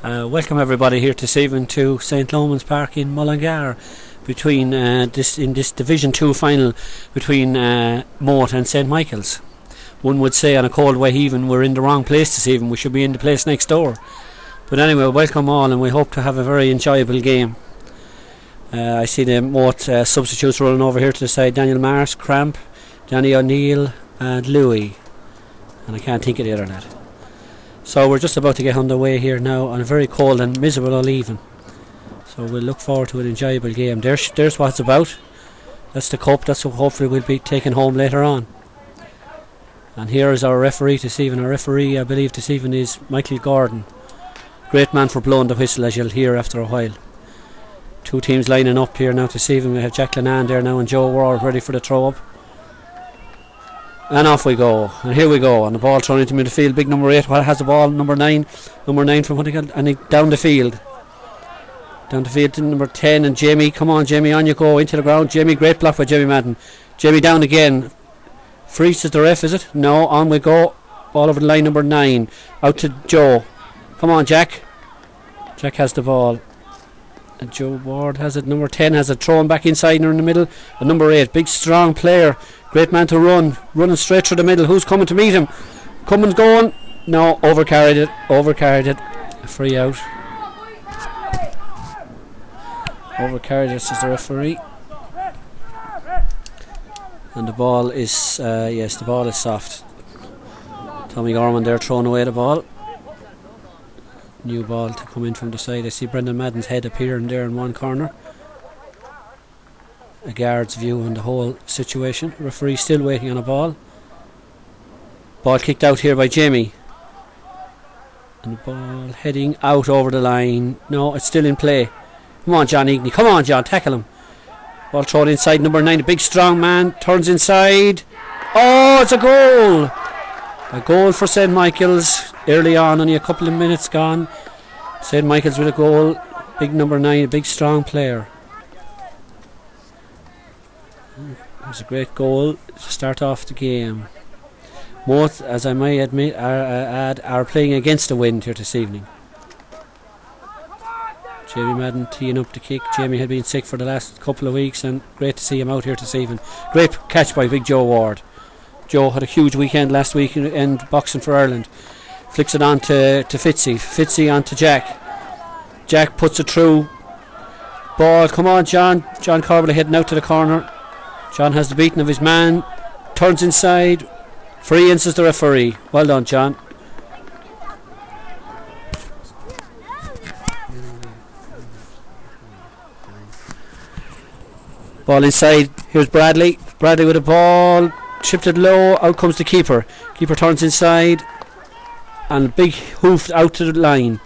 Welcome everybody here this evening to St. Lomans Park in Mullingar between this Division 2 final between Moate and St. Michael's. One would say on a cold way even we're in the wrong place this evening. We should be in the place next door. But anyway, welcome all, and we hope to have a very enjoyable game. I see the Moate substitutes rolling over here to the side. Daniel Mars, Cramp, Danny O'Neill and Louis. And I can't think of the other lad. So we're just about to get underway here now on a very cold and miserable all even. So we'll look forward to an enjoyable game. There's what it's about. That's the cup. That's what hopefully we'll be taking home later on. And here is our referee this evening. Our referee, I believe, this evening is Michael Gordon. Great man for blowing the whistle, as you'll hear after a while. Two teams lining up here now this evening. We have Jack Lennon there now and Joe Ward ready for the throw up. And off we go. And here we go. And the ball thrown into midfield. Big number 8. What has the ball? Number 9. Number 9 from Huntington. And down the field. Down the field to number 10. And Jamie. Come on, Jamie. On you go. Into the ground. Jamie. Great block by Jamie Madden. Jamie down again. Freeze is the ref, is it? No. On we go. Ball over the line. Number 9. Out to Joe. Come on, Jack. Jack has the ball. And Joe Ward has it. Number 10 has it. Thrown back inside or in the middle. And number 8. Big strong player. Great man to run. Running straight through the middle. Who's coming to meet him? Coming, going. No, overcarried it. Overcarried it. A free out. Overcarried it, says the referee. And the ball is, yes, the ball is soft. Tommy Gorman there throwing away the ball. New ball to come in from the side. I see Brendan Madden's head appearing there in one corner. A guard's view on the whole situation. Referee still waiting on a ball. Ball kicked out here by Jamie. And the ball heading out over the line. No, it's still in play. Come on, John Egney. Come on, John. Tackle him. Ball thrown inside. Number 9, a big strong man. Turns inside. Oh, it's a goal. A goal for St. Michael's early on. Only a couple of minutes gone. St. Michael's with a goal. Big number 9, a big strong player. It was a great goal to start off the game. Moate, as I may admit, are playing against the wind here this evening. Jamie Madden teeing up the kick. Jamie had been sick for the last couple of weeks, and great to see him out here this evening. Great catch by big Joe Ward. Joe had a huge weekend last week in boxing for Ireland. Flicks it on to Fitzy. Fitzy on to Jack. Jack puts it through. Ball, come on, John. John Corbally heading out to the corner. John has the beating of his man. Turns inside. Free in, says the referee. Well done, John. Ball inside. Here's Bradley. Bradley with a ball. Chipped it low. Out comes the keeper. Keeper turns inside. And big hoof out to the line.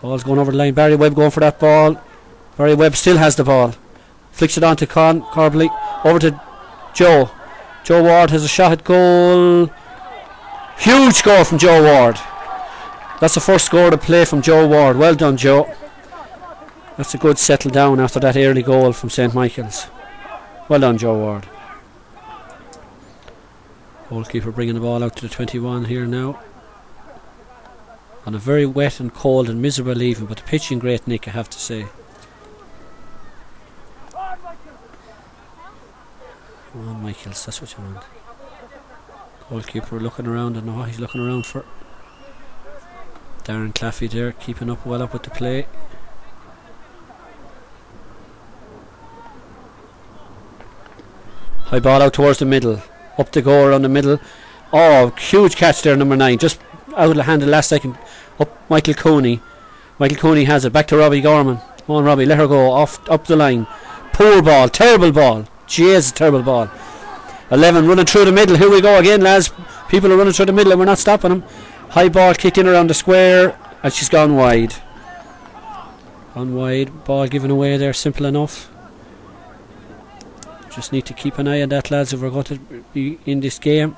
Ball's going over the line. Barry Webb going for that ball. Barry Webb still has the ball. Flicks it on to Corbally. Over to Joe. Joe Ward has a shot at goal. Huge score from Joe Ward. That's the first score to play from Joe Ward. Well done, Joe. That's a good settle down after that early goal from St. Michael's. Well done, Joe Ward. Goalkeeper bringing the ball out to the 21 here now. On a very wet and cold and miserable evening, but the pitch in great nick, I have to say. Come on, Michaels, that's what you want. Goalkeeper looking around, I don't know what he's looking around for. Darren Claffey there, keeping up well up with the play. High ball out towards the middle. Up the goal around the middle. Oh, huge catch there, number 9. Just out of the hand the last second. Up Michael Cooney. Michael Cooney has it. Back to Robbie Gorman. Come on, Robbie, let her go. Up the line. Poor ball, terrible ball. Jeez, terrible ball. 11 running through the middle. Here we go again, lads. People are running through the middle and we're not stopping them. High ball kicked in around the square and she's gone wide. Gone wide. Ball given away there, simple enough. Just need to keep an eye on that, lads, if we're going to be in this game.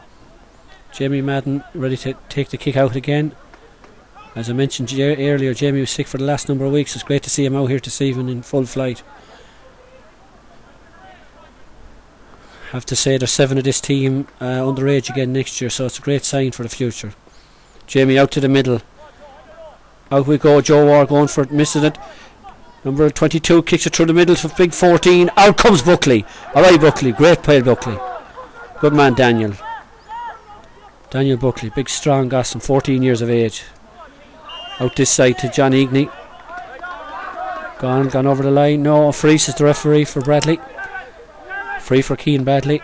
Jamie Madden ready to take the kick out again. As I mentioned earlier, Jamie was sick for the last number of weeks. It's great to see him out here this evening in full flight. Have to say there's 7 of this team underage again next year, so it's a great sign for the future. Jamie out to the middle. Out we go. Joe Ward going for it, missing it. Number 22 kicks it through the middle for big 14. Out comes Buckley. Alright, Buckley. Great play, Buckley. Good man, Daniel. Daniel Buckley, big strong Gosson, 14 years of age. Out this side to John Egney. Gone over the line. No, free says the referee for Bradley. Free for Keane Bradley.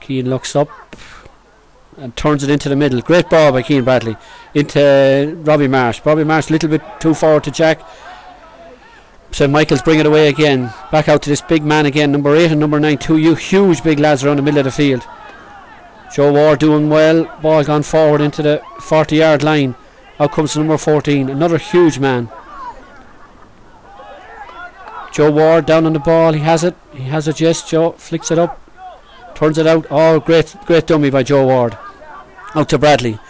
Keane looks up and turns it into the middle. Great ball by Keane Bradley into Robbie Marsh. Robbie Marsh a little bit too forward to Jack. St. Michael's bring it away again. Back out to this big man again. Number 8 and number 9. Two huge big lads around the middle of the field. Joe Ward doing well. Ball gone forward into the 40-yard line. Out comes number 14. Another huge man. Joe Ward down on the ball. He has it. Yes. Joe flicks it up. Turns it out. Oh, great dummy by Joe Ward. Out to Bradley.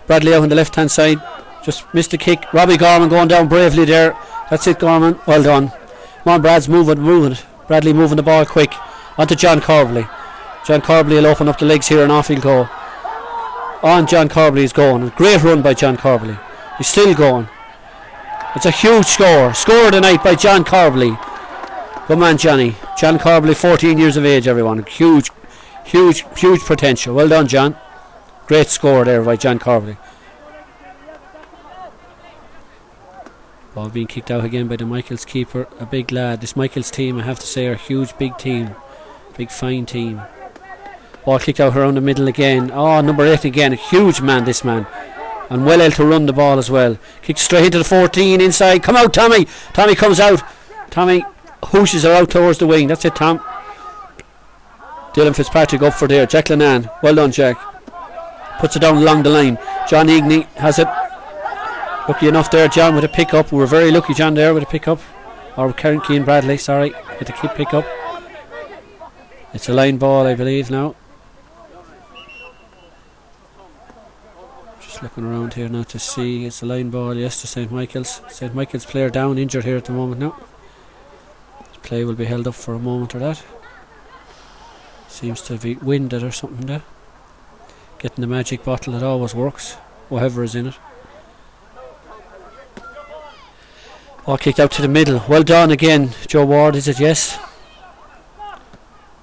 Bradley out on the left hand side. Just missed the kick. Robbie Gorman going down bravely there. That's it, Gorman. Well done. Come on, Brad's moving. Bradley moving the ball quick. On to John Corbally. John Corbally will open up the legs here and off he'll go. On John Corbally is going. A great run by John Corbally. He's still going. It's a huge score. Score of the night by John Corbally. Good man, Johnny. John Corbally, 14 years of age, everyone. Huge potential. Well done, John. Great score there by John Corbally. Ball being kicked out again by the Michaels keeper. A big lad. This Michaels team, I have to say, are a huge big team. Big fine team. Ball kicked out around the middle again. Oh, number 8 again. A huge man, this man. And well able to run the ball as well. Kicked straight into the 14 inside. Come out, Tommy. Tommy comes out. Tommy hooshes her out towards the wing. That's it, Tom. Dylan Fitzpatrick up for there. Jack Lennon. Well done, Jack. Puts it down along the line. John Egney has it. Lucky enough there, John, with a pick up. We were very lucky, John, there with a pick up. Or Karen Keane Bradley, sorry, with a pick up. It's a line ball, I believe, now. Just looking around here now to see. It's a line ball, yes, to St. Michael's. St. Michael's player down, injured here at the moment now. The play will be held up for a moment or that. Seems to be winded or something there. Getting the magic bottle, it always works, whatever is in it. Ball kicked out to the middle. Well done again, Joe Ward, is it? Yes.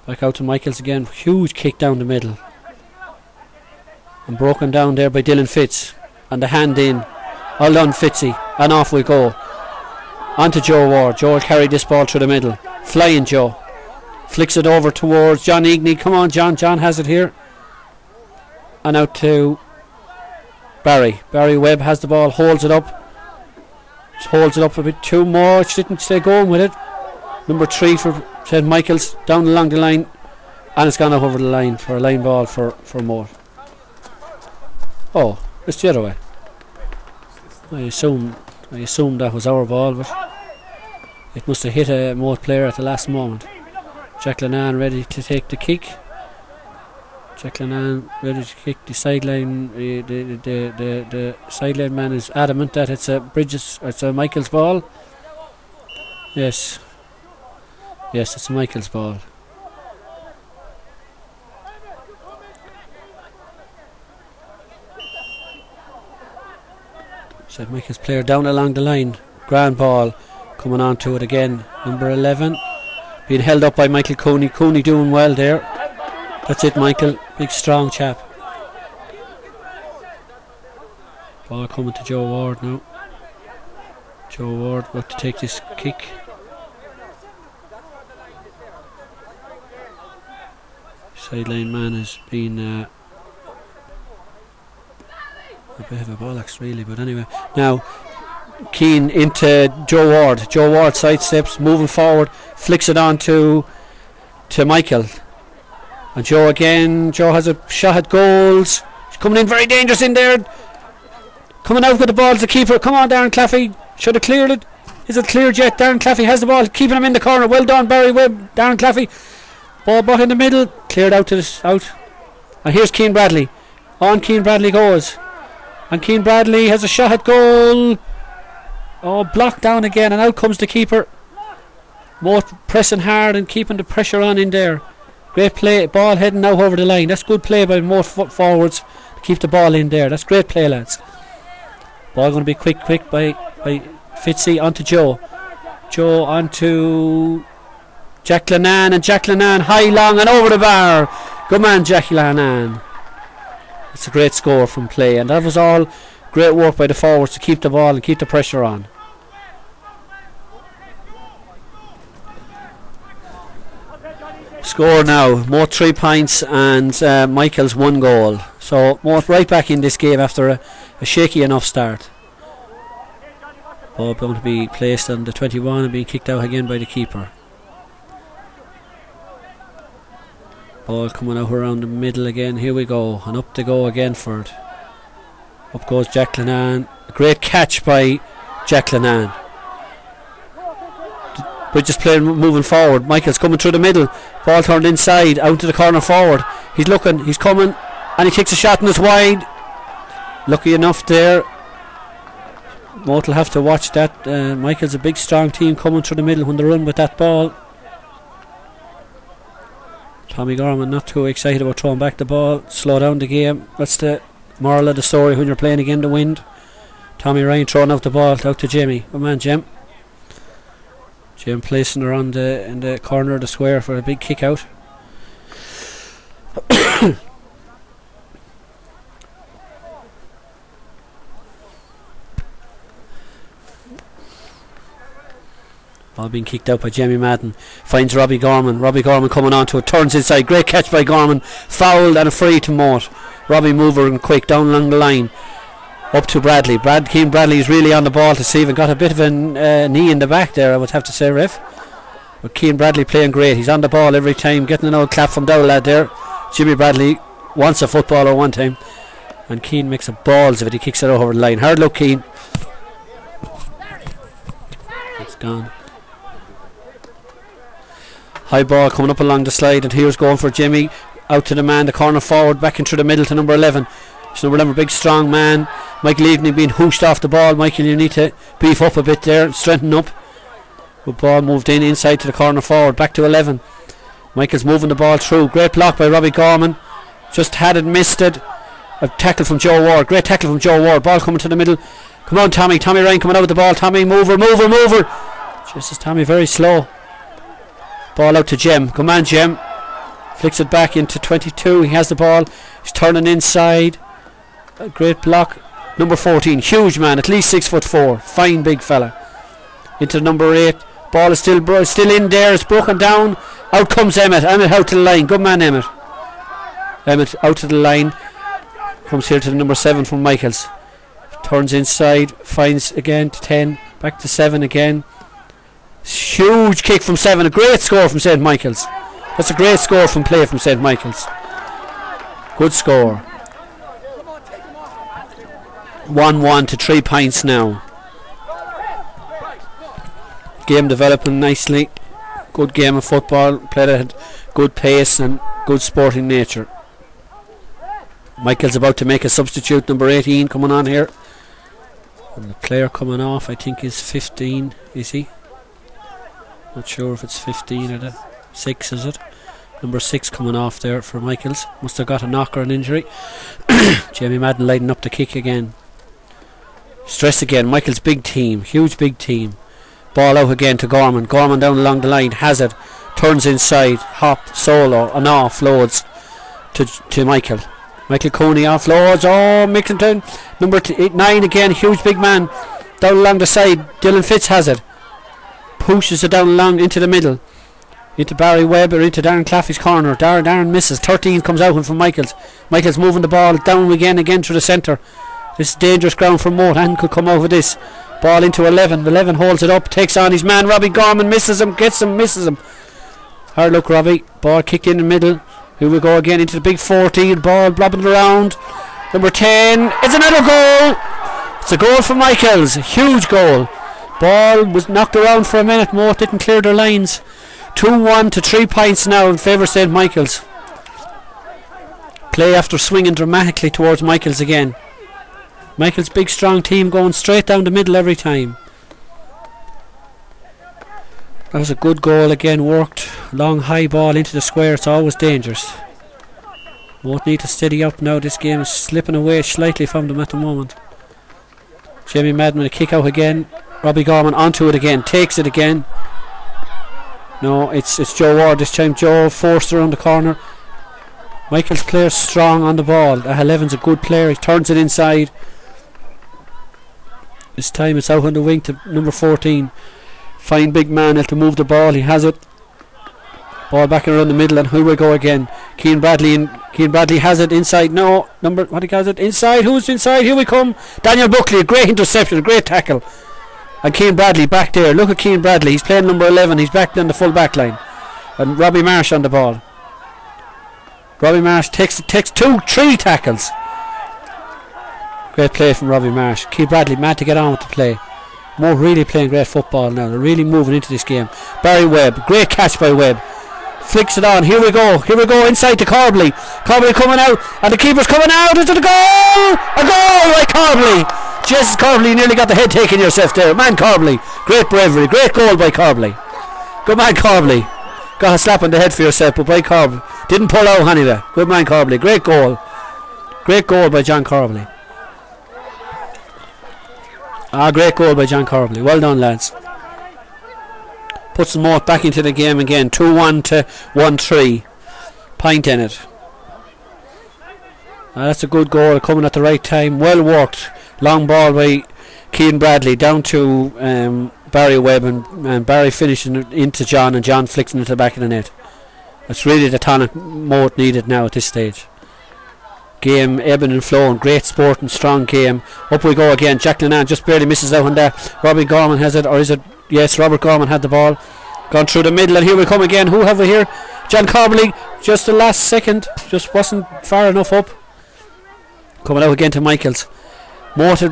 Back out to Michaels again. Huge kick down the middle. And broken down there by Dylan Fitz. And the hand in. Well done, Fitzy. And off we go. On to Joe Ward. Joe will carry this ball through the middle. Flying Joe. Flicks it over towards John Egney. Come on, John. John has it here. And out to Barry. Barry Webb has the ball. Holds it up. Holds it up a bit too much. Didn't stay going with it. Number 3 for St. Michael's. Down along the line. And it's gone up over the line for a line ball for Moate. Oh, it's the other way. I assume that was our ball, but it must have hit a Moate player at the last moment. Jack Lennon ready to take the kick. Jack Lennon ready to kick the sideline. The sideline man is adamant that it's a Michael's ball. Yes, it's a Michael's ball. St. Michael's player down along the line. Grand ball coming on to it again. Number 11 being held up by Michael Cooney. Cooney doing well there. That's it, Michael. Big strong chap. Ball coming to Joe Ward now. Joe Ward about to take this kick. Sideline man has been a bit of a bollocks really, but anyway. Now Keane into Joe Ward. Joe Ward sidesteps, moving forward, flicks it on to Michael. And Joe again. Joe has a shot at goals. He's coming in very dangerous in there. Coming out with the ball to the keeper. Come on, Darren Claffey. Should have cleared it. Is it cleared yet? Darren Claffey has the ball, keeping him in the corner. Well done, Barry Webb. Darren Claffey. Ball brought in the middle. Cleared out to this out. And here's Keane Bradley. On Keane Bradley goes. And Keane Bradley has a shot at goal. Oh, blocked down again. And out comes the keeper. Moate pressing hard and keeping the pressure on in there. Great play. Ball heading now over the line. That's good play by Moate forwards to keep the ball in there. That's great play, lads. Ball going to be quick by Fitzy onto Joe. Joe onto Jack Lennon, and Jack Lennon high, long and over the bar. Good man, Jack Lennon. It's a great score from play, and that was all great work by the forwards to keep the ball and keep the pressure on. Score now, Moate 3 points and Michaels 1 goal. So Moate right back in this game after a shaky enough start. Ball going to be placed on the 21 and being kicked out again by the keeper. Ball coming out around the middle again. Here we go, and up they go again for it. Up goes Jack Lennon. A great catch by Jack Lennon. But just playing, moving forward. Michael's coming through the middle. Ball turned inside, out to the corner forward. He's looking, he's coming, and he kicks a shot and it's wide. Lucky enough there. Moate will have to watch that. Michael's a big strong team coming through the middle when they run with that ball. Tommy Gorman not too excited about throwing back the ball. Slow down the game. That's the moral of the story when you're playing against the wind. Tommy Ryan throwing out the ball out to Jimmy. Good man, Jim. Jim placing her on in the corner of the square for a big kick out. Ball being kicked out by Jamie Madden. Finds Robbie Gorman. Robbie Gorman coming on to it. Turns inside. Great catch by Gorman. Fouled and a free to Moate. Robbie mover and quick down along the line. Up to Bradley. Keane Bradley is really on the ball to save and got a bit of a knee in the back there, I would have to say, ref. But Keane Bradley playing great. He's on the ball every time, getting an old clap from the lad there. Jimmy Bradley wants a footballer one time, and Keane makes a balls of it. He kicks it over the line. Hard luck, Keane. It's gone. High ball coming up along the slide, and here's going for Jimmy. Out to the man, the corner forward, back into the middle to number 11. So number 11, big strong man. Michael Evening being hooshed off the ball. Michael, you need to beef up a bit there, strengthen up. Good ball moved in inside to the corner forward, back to 11. Michael's moving the ball through. Great block by Robbie Gorman. Just had it, missed it. A tackle from Joe Ward. Great tackle from Joe Ward. Ball coming to the middle. Come on, Tommy. Tommy Ryan coming out with the ball. Tommy, mover. Just as Tommy, very slow. Ball out to Jem. Come on, Jem. Flicks it back into 22. He has the ball. He's turning inside. A great block. Number 14, huge man, at least 6'4". Fine big fella. Into number 8. Ball is still in there. It's broken down. Out comes Emmett. Emmett out to the line. Good man, Emmett. Emmett out to the line. Comes here to the number 7 from Michaels. Turns inside. Finds again to 10. Back to 7 again. Huge kick from 7. A great score from St. Michael's. That's a great score from play from St. Michael's. Good score. 1-1 to 3 points now. Game developing nicely. Good game of football. Played at good pace and good sporting nature. Michael's about to make a substitute. Number 18 coming on here. And the player coming off, I think, is 15. Is he? Not sure if it's 15 or the 6, is it? Number 6 coming off there for Michaels. Must have got a knock or an injury. Jamie Madden lighting up the kick again. Stress again. Michael's big team. Huge big team. Ball out again to Gorman. Gorman down along the line. Has it. Turns inside. Hop. Solo. And offloads to Michael. Michael Cooney offloads. Oh, Mickelton. Number 9 again. Huge big man. Down along the side. Dylan Fitz has it. Pushes it down along into the middle. Into Barry Webb or into Darren Claffey's corner. Darren misses. 13 comes out from Michaels. Michaels moving the ball down again through the centre. This is dangerous ground for Moate. And could come over this. Ball into 11. 11 holds it up. Takes on his man. Robbie Gorman misses him. Gets him. Misses him. Hard look, Robbie. Ball kicked in the middle. Here we go again into the big 14. Ball blobbing around. Number 10. It's another goal. It's a goal for Michaels. A huge goal. Ball was knocked around for a minute. Moate didn't clear their lines. 2-1 to 3 points now in favour of St. Michael's. Play after swinging dramatically towards Michael's again. Michael's big strong team going straight down the middle every time. That was a good goal again, worked. Long high ball into the square, it's always dangerous. Moate need to steady up now. This game is slipping away slightly from them at the moment. Jamie Madden with a kick out again. Robbie Gorman onto it again, takes it again. No, it's Joe Ward this time. Joe forced around the corner. Michael's player strong on the ball. 11's a good player. He turns it inside. This time it's out on the wing to number 14. Fine big man to move the ball. He has it. Ball back around the middle, and here we go again. Keane Bradley has it inside. No, what he has it inside. Who's inside? Here we come. Daniel Buckley, a great interception, a great tackle. And Keane Bradley back there. Look at Keane Bradley. He's playing number 11. He's back on the full back line. And Robbie Marsh on the ball. Robbie Marsh takes 3 tackles. Great play from Robbie Marsh. Keane Bradley mad to get on with the play. Moate really playing great football now. They're really moving into this game. Barry Webb, great catch by Webb. Flicks it on. Here we go inside to Corbally. Corbally coming out, and the keeper's coming out into the goal. A goal by Corbally. Jesus, Corbally nearly got the head taken yourself there. Man, Corbally, great bravery, great goal by Corbally. Good man, Corbally. Got a slap on the head for yourself, but by Corbally didn't pull out anyway. Good man, Corbally. Great goal by John Corbally. Great goal by John Corbally. Well done, lads. Puts Moate back into the game again. 2-1 to 1-3. Pint in it. That's a good goal coming at the right time. Well worked. Long ball by Keane Bradley down to Barry Webb, and Barry finishing it into John, and John flicks it into the back of the net. That's really the tonic Moate needed now at this stage. Game ebbing and flowing. Great sport and strong game. Up we go again. Jack Lennon just barely misses out on that. Robbie Gorman has it, or is it? Yes, Robert Gorman had the ball. Gone through the middle, and here we come again. Who have we here? John Corbally. Just the last second. Just wasn't far enough up. Coming out again to Michaels. Motor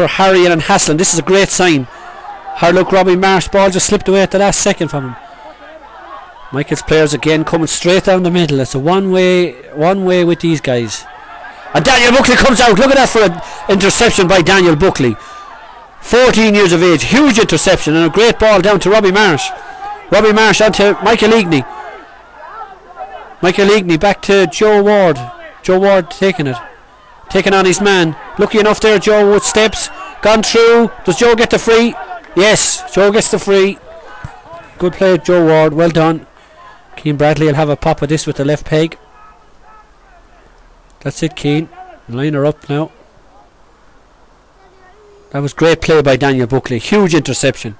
harrying and hassling. This is a great sign. Hard look, Robbie Marsh. Ball just slipped away at the last second from him. Michaels players again coming straight down the middle. It's a one way with these guys. And Daniel Buckley comes out. Look at that for an interception by Daniel Buckley. 14 years of age. Huge interception, and a great ball down to Robbie Marsh. Robbie Marsh onto Michael Eagney. Michael Eagney back to Joe Ward. Joe Ward taking it. Taking on his man. Lucky enough there, Joe with steps. Gone through. Does Joe get the free? Yes, Joe gets the free. Good play, Joe Ward. Well done. Keane Bradley will have a pop of this with the left peg. That's it, Keane. Line her up now. That was great play by Daniel Buckley. Huge interception.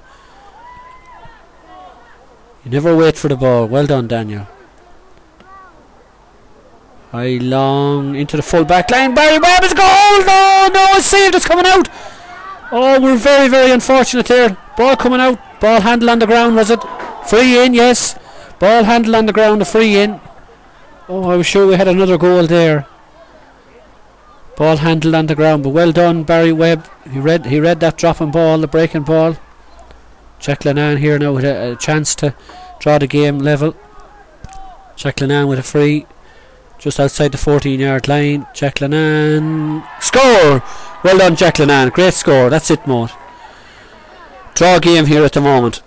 You never wait for the ball. Well done, Daniel. High long into the full back line. Barry Webb is a goal. No, it's saved. It's coming out. Oh, we're very, very unfortunate there. Ball coming out. Ball handle on the ground, was it? Free in, yes. Ball handle on the ground, a free in. Oh, I was sure we had another goal there. Ball handled on the ground, but well done, Barry Webb. He read that dropping ball, the breaking ball. Jack Lennon here now with a chance to draw the game level. Jack Lennon with a free just outside the 14-yard line. Jack Lennon score. Well done, Jack Lennon. Great score. That's it, Moate. Draw game here at the moment.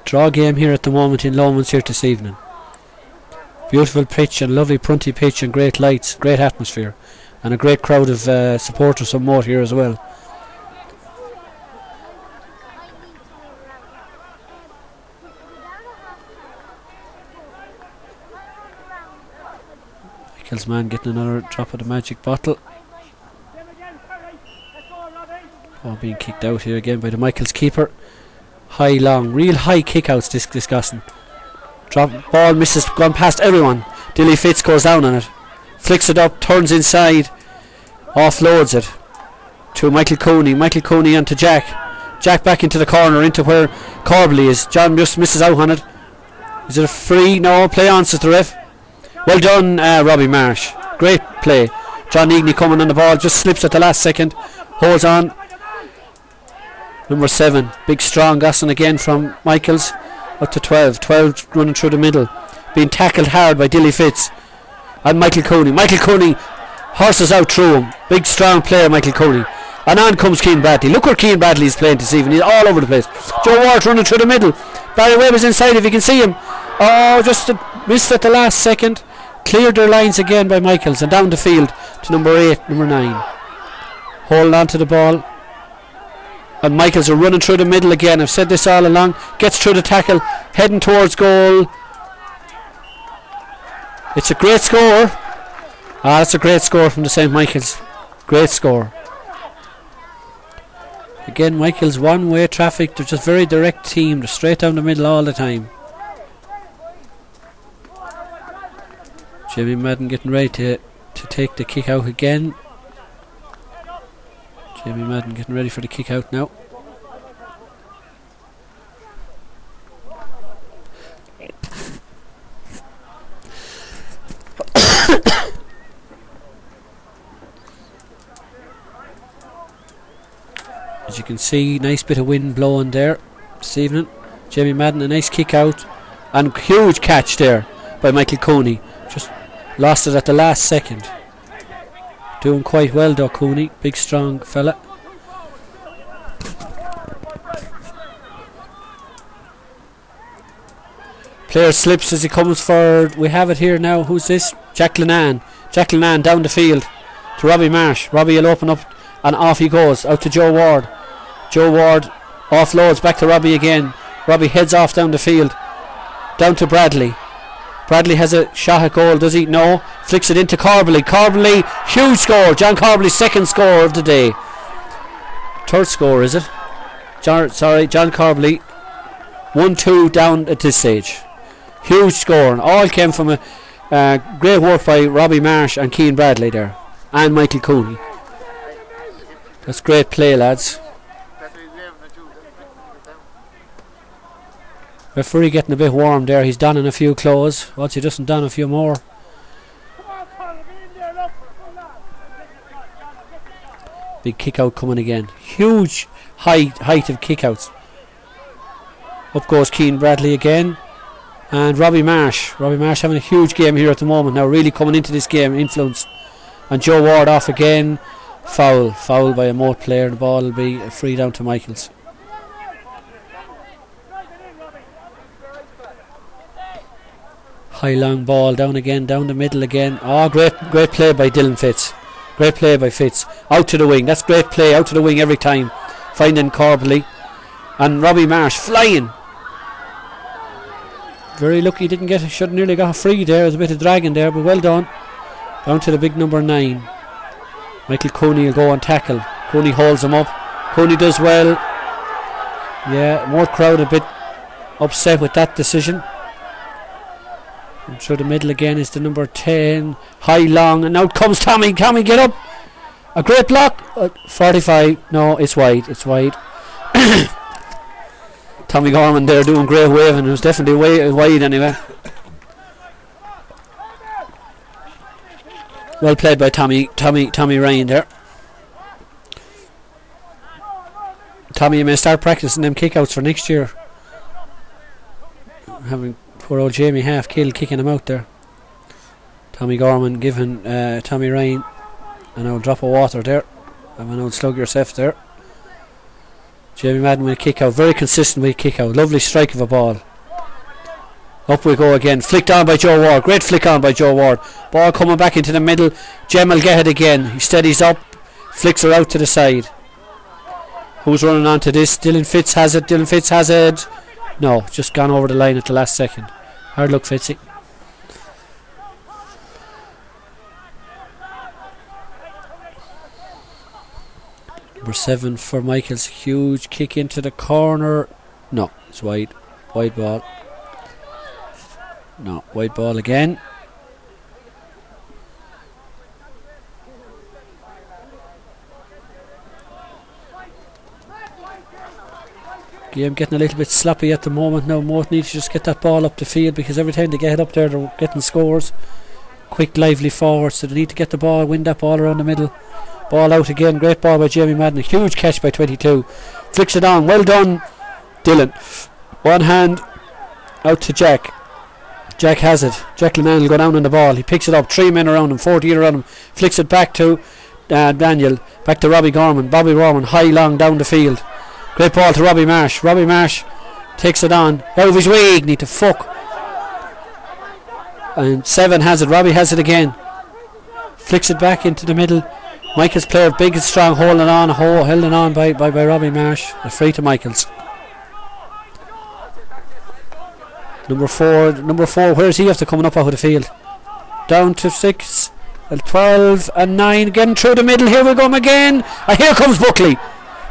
Draw game here at the moment in Lomans here this evening. Beautiful pitch and lovely prunty pitch and great lights, great atmosphere, and a great crowd of supporters from Moate here as well. Michael's man getting another drop of the magic bottle. Oh, being kicked out here again by the Michael's keeper. High long, real high kickouts discussing. Drop ball misses, gone past everyone. Dilly Fitz goes down on it, flicks it up, turns inside, offloads it to Michael Cooney. Michael Cooney onto Jack. Jack back into the corner, into where Corbally is. John just misses out on it. Is it a free? No, play on, says the ref. Well done, Robbie Marsh. Great play. John Eagney coming on the ball, just slips at the last second, holds on. Number 7, big strong Gosson again from Michaels. Up to 12 running through the middle, being tackled hard by Dilly Fitz and Michael Cooney. Michael Cooney horses out through him. Big strong player, Michael Cooney. And on comes Keane Bradley. Look where Keane Bradley is playing this evening. He's all over the place. Joe Ward running through the middle. Barry Webb is inside if you can see him. Oh, just missed at the last second. Cleared their lines again by Michaels, and down the field to number 8, number 9. holding on to the ball. And Michaels are running through the middle again. I've said this all along. Gets through the tackle, heading towards goal. It's a great score. That's a great score from the St. Michael's. Great score. Again, Michael's one-way traffic. They're just very direct team. They're straight down the middle all the time. Jimmy Madden getting ready to take the kick out again. Jimmy Madden getting ready for the kick out now. As you can see, nice bit of wind blowing there this evening. Jimmy Madden, a nice kick out. And huge catch there by Michael Cooney. Just lost it at the last second. Doing quite well though, Cooney. Big strong fella. Player slips as he comes forward. We have it here now. Who's this? Jack Linan. Jack Linan down the field to Robbie Marsh. Robbie will open up and off he goes. Out to Joe Ward. Joe Ward offloads back to Robbie again. Robbie heads off down the field. Down to Bradley. Bradley has a shot at goal, does he? No. Flicks it into Corbally. Corbally, huge score. John Corbally's second score of the day. Third score, is it? John Corbally. 1-2 down at this stage. Huge score. And all came from a great work by Robbie Marsh and Keane Bradley there. And Michael Cooney. That's great play, lads. Referee getting a bit warm there. He's donning a few clothes. Once he doesn't don a few more. Big kick out coming again. Huge height of kick outs. Up goes Keane Bradley again. And Robbie Marsh. Robbie Marsh having a huge game here at the moment. Now really coming into this game. Influence. And Joe Ward off again. Foul by a Moate player. The ball will be free down to Michaels. High long ball down again, down the middle again. Oh, great play by Dylan Fitz. Great play by Fitz. Out to the wing. That's great play. Out to the wing every time. Finding Corbally. And Robbie Marsh flying. Very lucky didn't get it. Should have nearly got a free there. There's a bit of dragging there, but well done. Down to the big number 9. Michael Cooney will go and tackle. Cooney holds him up. Cooney does well. Yeah, more crowd a bit upset with that decision. And through the middle again is the number 10. High long, and out comes Tommy. Tommy, get up. A great block. 45. No, it's wide. It's wide. Tommy Gorman there doing great waving. It was definitely wide anyway. Well played by Tommy Ryan there. Tommy, you may start practicing them kickouts for next year. Having poor old Jamie half killed kicking him out there. Tommy Gorman giving Tommy Ryan an old drop of water there. Have an old slug yourself there. Jamie Madden with a kick out. Very consistent with a kick out. Lovely strike of a ball. Up we go again. Flicked on by Joe Ward. Great flick on by Joe Ward. Ball coming back into the middle. Jem will get it again. He steadies up. Flicks her out to the side. Who's running on to this? Dylan Fitz has it. Dylan Fitz has it. No, just gone over the line at the last second. Hard luck, Fitzy. Number 7 for Michaels. Huge kick into the corner. No, it's wide. Wide ball. No, wide ball again. Game getting a little bit sloppy at the moment now. Moate needs to just get that ball up the field, because every time they get it up there they're getting scores. Quick, lively forward, so they need to get the ball, win that ball around the middle. Ball out again. Great ball by Jamie Madden. A huge catch by 22. Flicks it on. Well done, Dylan. One hand out to Jack. Jack has it. Jack Linan will go down on the ball. He picks it up. 3 men around him. 14 around him. Flicks it back to Daniel. Back to Robbie Gorman. Bobby Gorman. High long down the field. Great ball to Robbie Marsh. Robbie Marsh takes it on. Out of his way. Need to fuck. And 7 has it. Robbie has it again. Flicks it back into the middle. Michaels player, big and strong, holding on by Robbie Marsh. A free to Michaels. Number four, where's he after coming up out of the field? Down to 6, 12 and 9, getting through the middle. Here we go again. Here comes Buckley.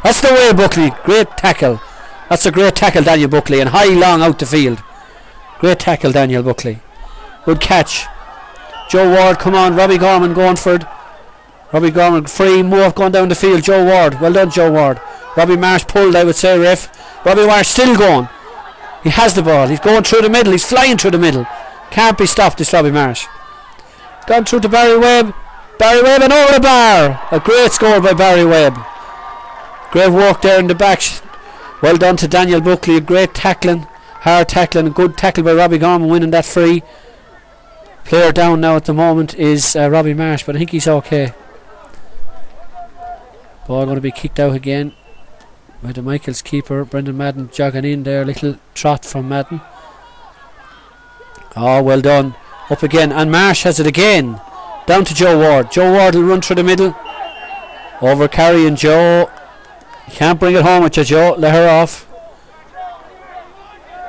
That's the way, Buckley. Great tackle. That's a great tackle, Daniel Buckley, and high long out the field. Great tackle, Daniel Buckley. Good catch. Joe Ward, come on. Robbie Gorman going for it. Robbie Gorman free, Moate going down the field. Joe Ward, well done, Joe Ward. Robbie Marsh pulled, I would say, ref. Robbie Marsh still going. He has the ball. He's going through the middle. He's flying through the middle. Can't be stopped, this Robbie Marsh. Gone through to Barry Webb. Barry Webb and over the bar. A great score by Barry Webb. Great work there in the back. Well done to Daniel Buckley. A great tackling. Hard tackling. A good tackle by Robbie Gorman, winning that free. Player down now at the moment is Robbie Marsh, but I think he's okay. Ball going to be kicked out again by the Michaels keeper, Brendan Madden, jogging in there. Little trot from Madden. Oh, well done. Up again, and Marsh has it again. Down to Joe Ward. Joe Ward will run through the middle. Over carrying Joe. You can't bring it home with you, Joe. Let her off.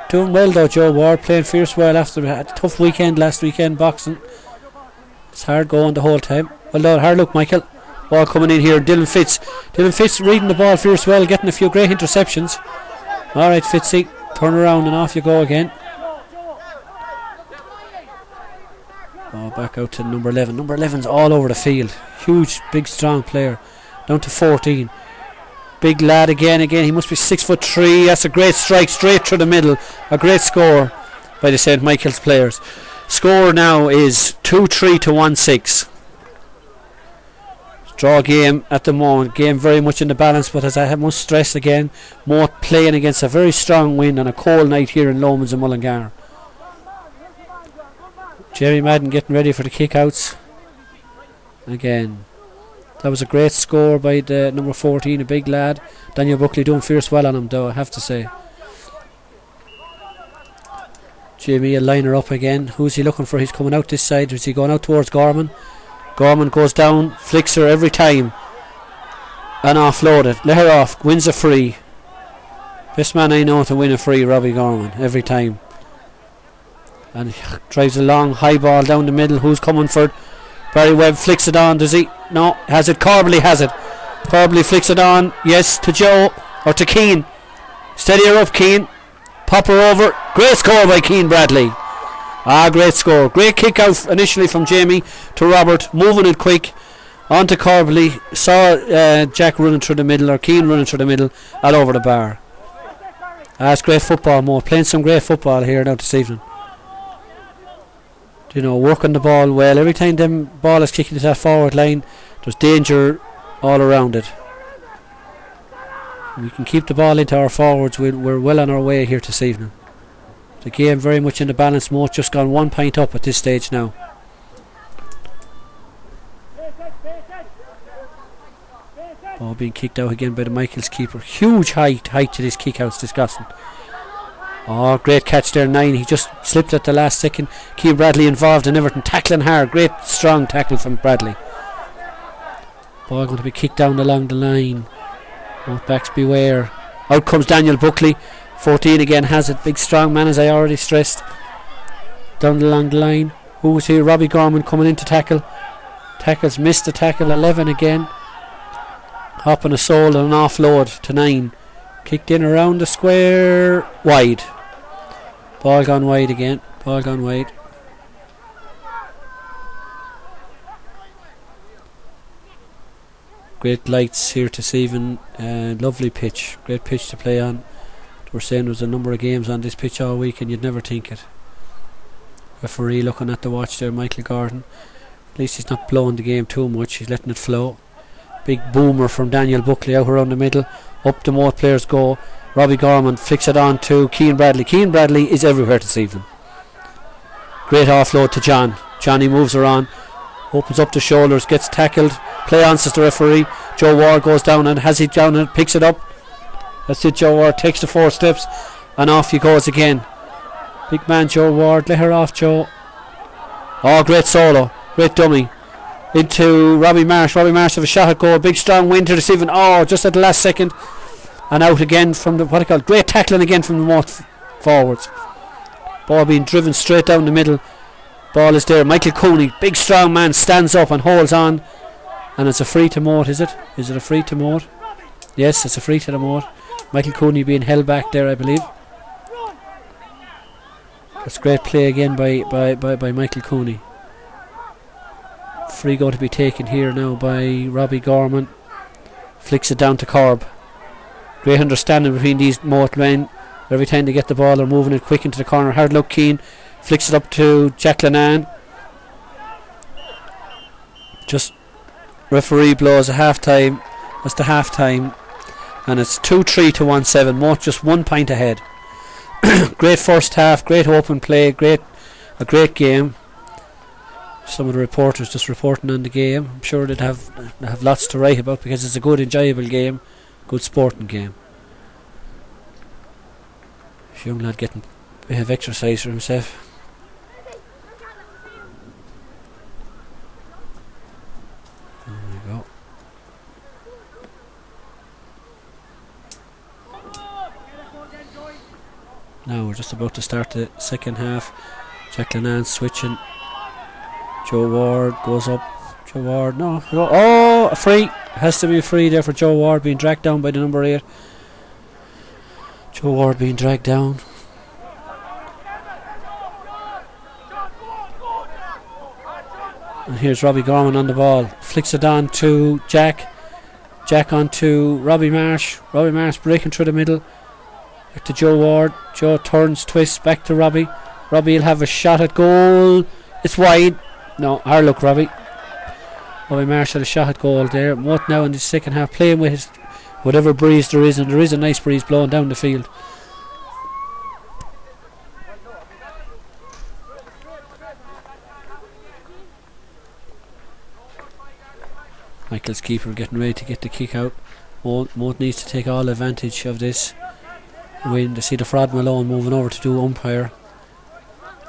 Doing well though, Joe Ward, playing fierce well after a tough weekend last weekend boxing. It's hard going the whole time. Well done, hard look, Michael. Ball coming in here, Dylan Fitz reading the ball fierce well, getting a few great interceptions. Alright, Fitzy, turn around and off you go again. Oh, back out to number 11. Number 11's all over the field. Huge, big, strong player. Down to 14. Big lad again. He must be 6'3". That's a great strike straight through the middle. A great score by the St. Michael's players. Score now is 2-3 to 1-6. Draw game at the moment. Game very much in the balance, but as I must stress again, Moate playing against a very strong wind on a cold night here in Lomans and Mullingar. Jerry Madden getting ready for the kickouts. Again, that was a great score by the number 14, a big lad. Daniel Buckley doing fierce well on him though, I have to say. Jimmy a liner up again. Who's he looking for? He's coming out this side. Is he going out towards Gorman? Gorman goes down, flicks her every time and offloaded. Let her off, wins a free. Best man I know to win a free, Robbie Gorman, every time. And drives a long high ball down the middle. Who's coming for it? Barry Webb flicks it on. Does he? No, has it? Corbally has it. Corbally flicks it on. Yes, to Joe or to Keane. Steady her up, Keane. Pop her over. Great score by Keane Bradley. Great score. Great kick out initially from Jamie to Robert. Moving it quick. On to Corbally. Saw Jack running through the middle, or Keane running through the middle, and over the bar. That's great football, Mo. Playing some great football here now this evening. You know, working the ball well. Every time them ball is kicking to that forward line, there's danger all around it. We can keep the ball into our forwards. We're well on our way here this evening. The game very much in the balance. Moate just gone 1 point up at this stage now. Ball being kicked out again by the Michaels keeper. Huge height to this kick out. It's disgusting. Oh, great catch there, 9. He just slipped at the last second. Keane Bradley involved in everything, tackling hard. Great strong tackle from Bradley. Ball going to be kicked down along the line. Oh, backs beware. Out comes Daniel Buckley. 14 again has it. Big strong man, as I already stressed. Down along the line. Who was here? Robbie Gorman coming in to tackle. Tackles, missed the tackle. 11 again. Hopping a sole and an offload to 9. Kicked in around the square. Wide. Ball gone wide again. Ball gone wide. Great lights here this evening. Lovely pitch. Great pitch to play on. We're saying there's a number of games on this pitch all week and you'd never think it. Referee looking at the watch there, Michael Gordon. At least he's not blowing the game too much. He's letting it flow. Big boomer from Daniel Buckley out around the middle. Up the Moate players go. Robbie Gorman flicks it on to Keane Bradley. Keane Bradley is everywhere this evening. Great offload to John. Johnny moves her on. Opens up the shoulders. Gets tackled. Play on, says the referee. Joe Ward goes down and has it down and picks it up. That's it, Joe Ward takes the 4 steps and off he goes again. Big man Joe Ward. Let her off, Joe. Oh, great solo. Great dummy. into Robbie Marsh. Robbie Marsh have a shot at goal. Big strong wind to receiving. Oh, just at the last second. And out again from the, what I call, great tackling again from the Moate forwards. Ball being driven straight down the middle. Ball is there. Michael Cooney, big strong man, stands up and holds on. And it's a free to Moate, is it? Is it a free to Moate? Yes, it's a free to the Moate. Michael Cooney being held back there, I believe. That's great play again by Michael Cooney. Free goal to be taken here now by Robbie Gorman. Flicks it down to Corb. Great understanding between these Moate men. Every time they get the ball, they're moving it quick into the corner. Hard luck Keane flicks it up to Jack Lennon. Just referee blows a half time. That's the half time. And it's 2-3 to 1-7. Moate just 1 point ahead. Great first half, great open play, a great game. Some of the reporters just reporting on the game. I'm sure they'd have lots to write about because it's a good, enjoyable game, good sporting game. This young lad getting a bit of exercise for himself. There we go. Now we're just about to start the second half. Jack Lennon switching. Joe Ward goes up. Joe Ward, no. Oh, a free. Has to be a free there for Joe Ward, being dragged down by the number 8. Joe Ward being dragged down. And here's Robbie Gorman on the ball. Flicks it on to Jack. Jack on to Robbie Marsh. Robbie Marsh breaking through the middle. Back to Joe Ward. Joe turns, twists, back to Robbie. Robbie will have a shot at goal. It's wide. No, hard luck, Robbie. Robbie Marsh had a shot at goal there. Moate now in the second half playing with his whatever breeze there is, and there is a nice breeze blowing down the field. Michael's keeper getting ready to get the kick out. Moate needs to take all advantage of this. Waiting to see the Frod Malone moving over to do umpire.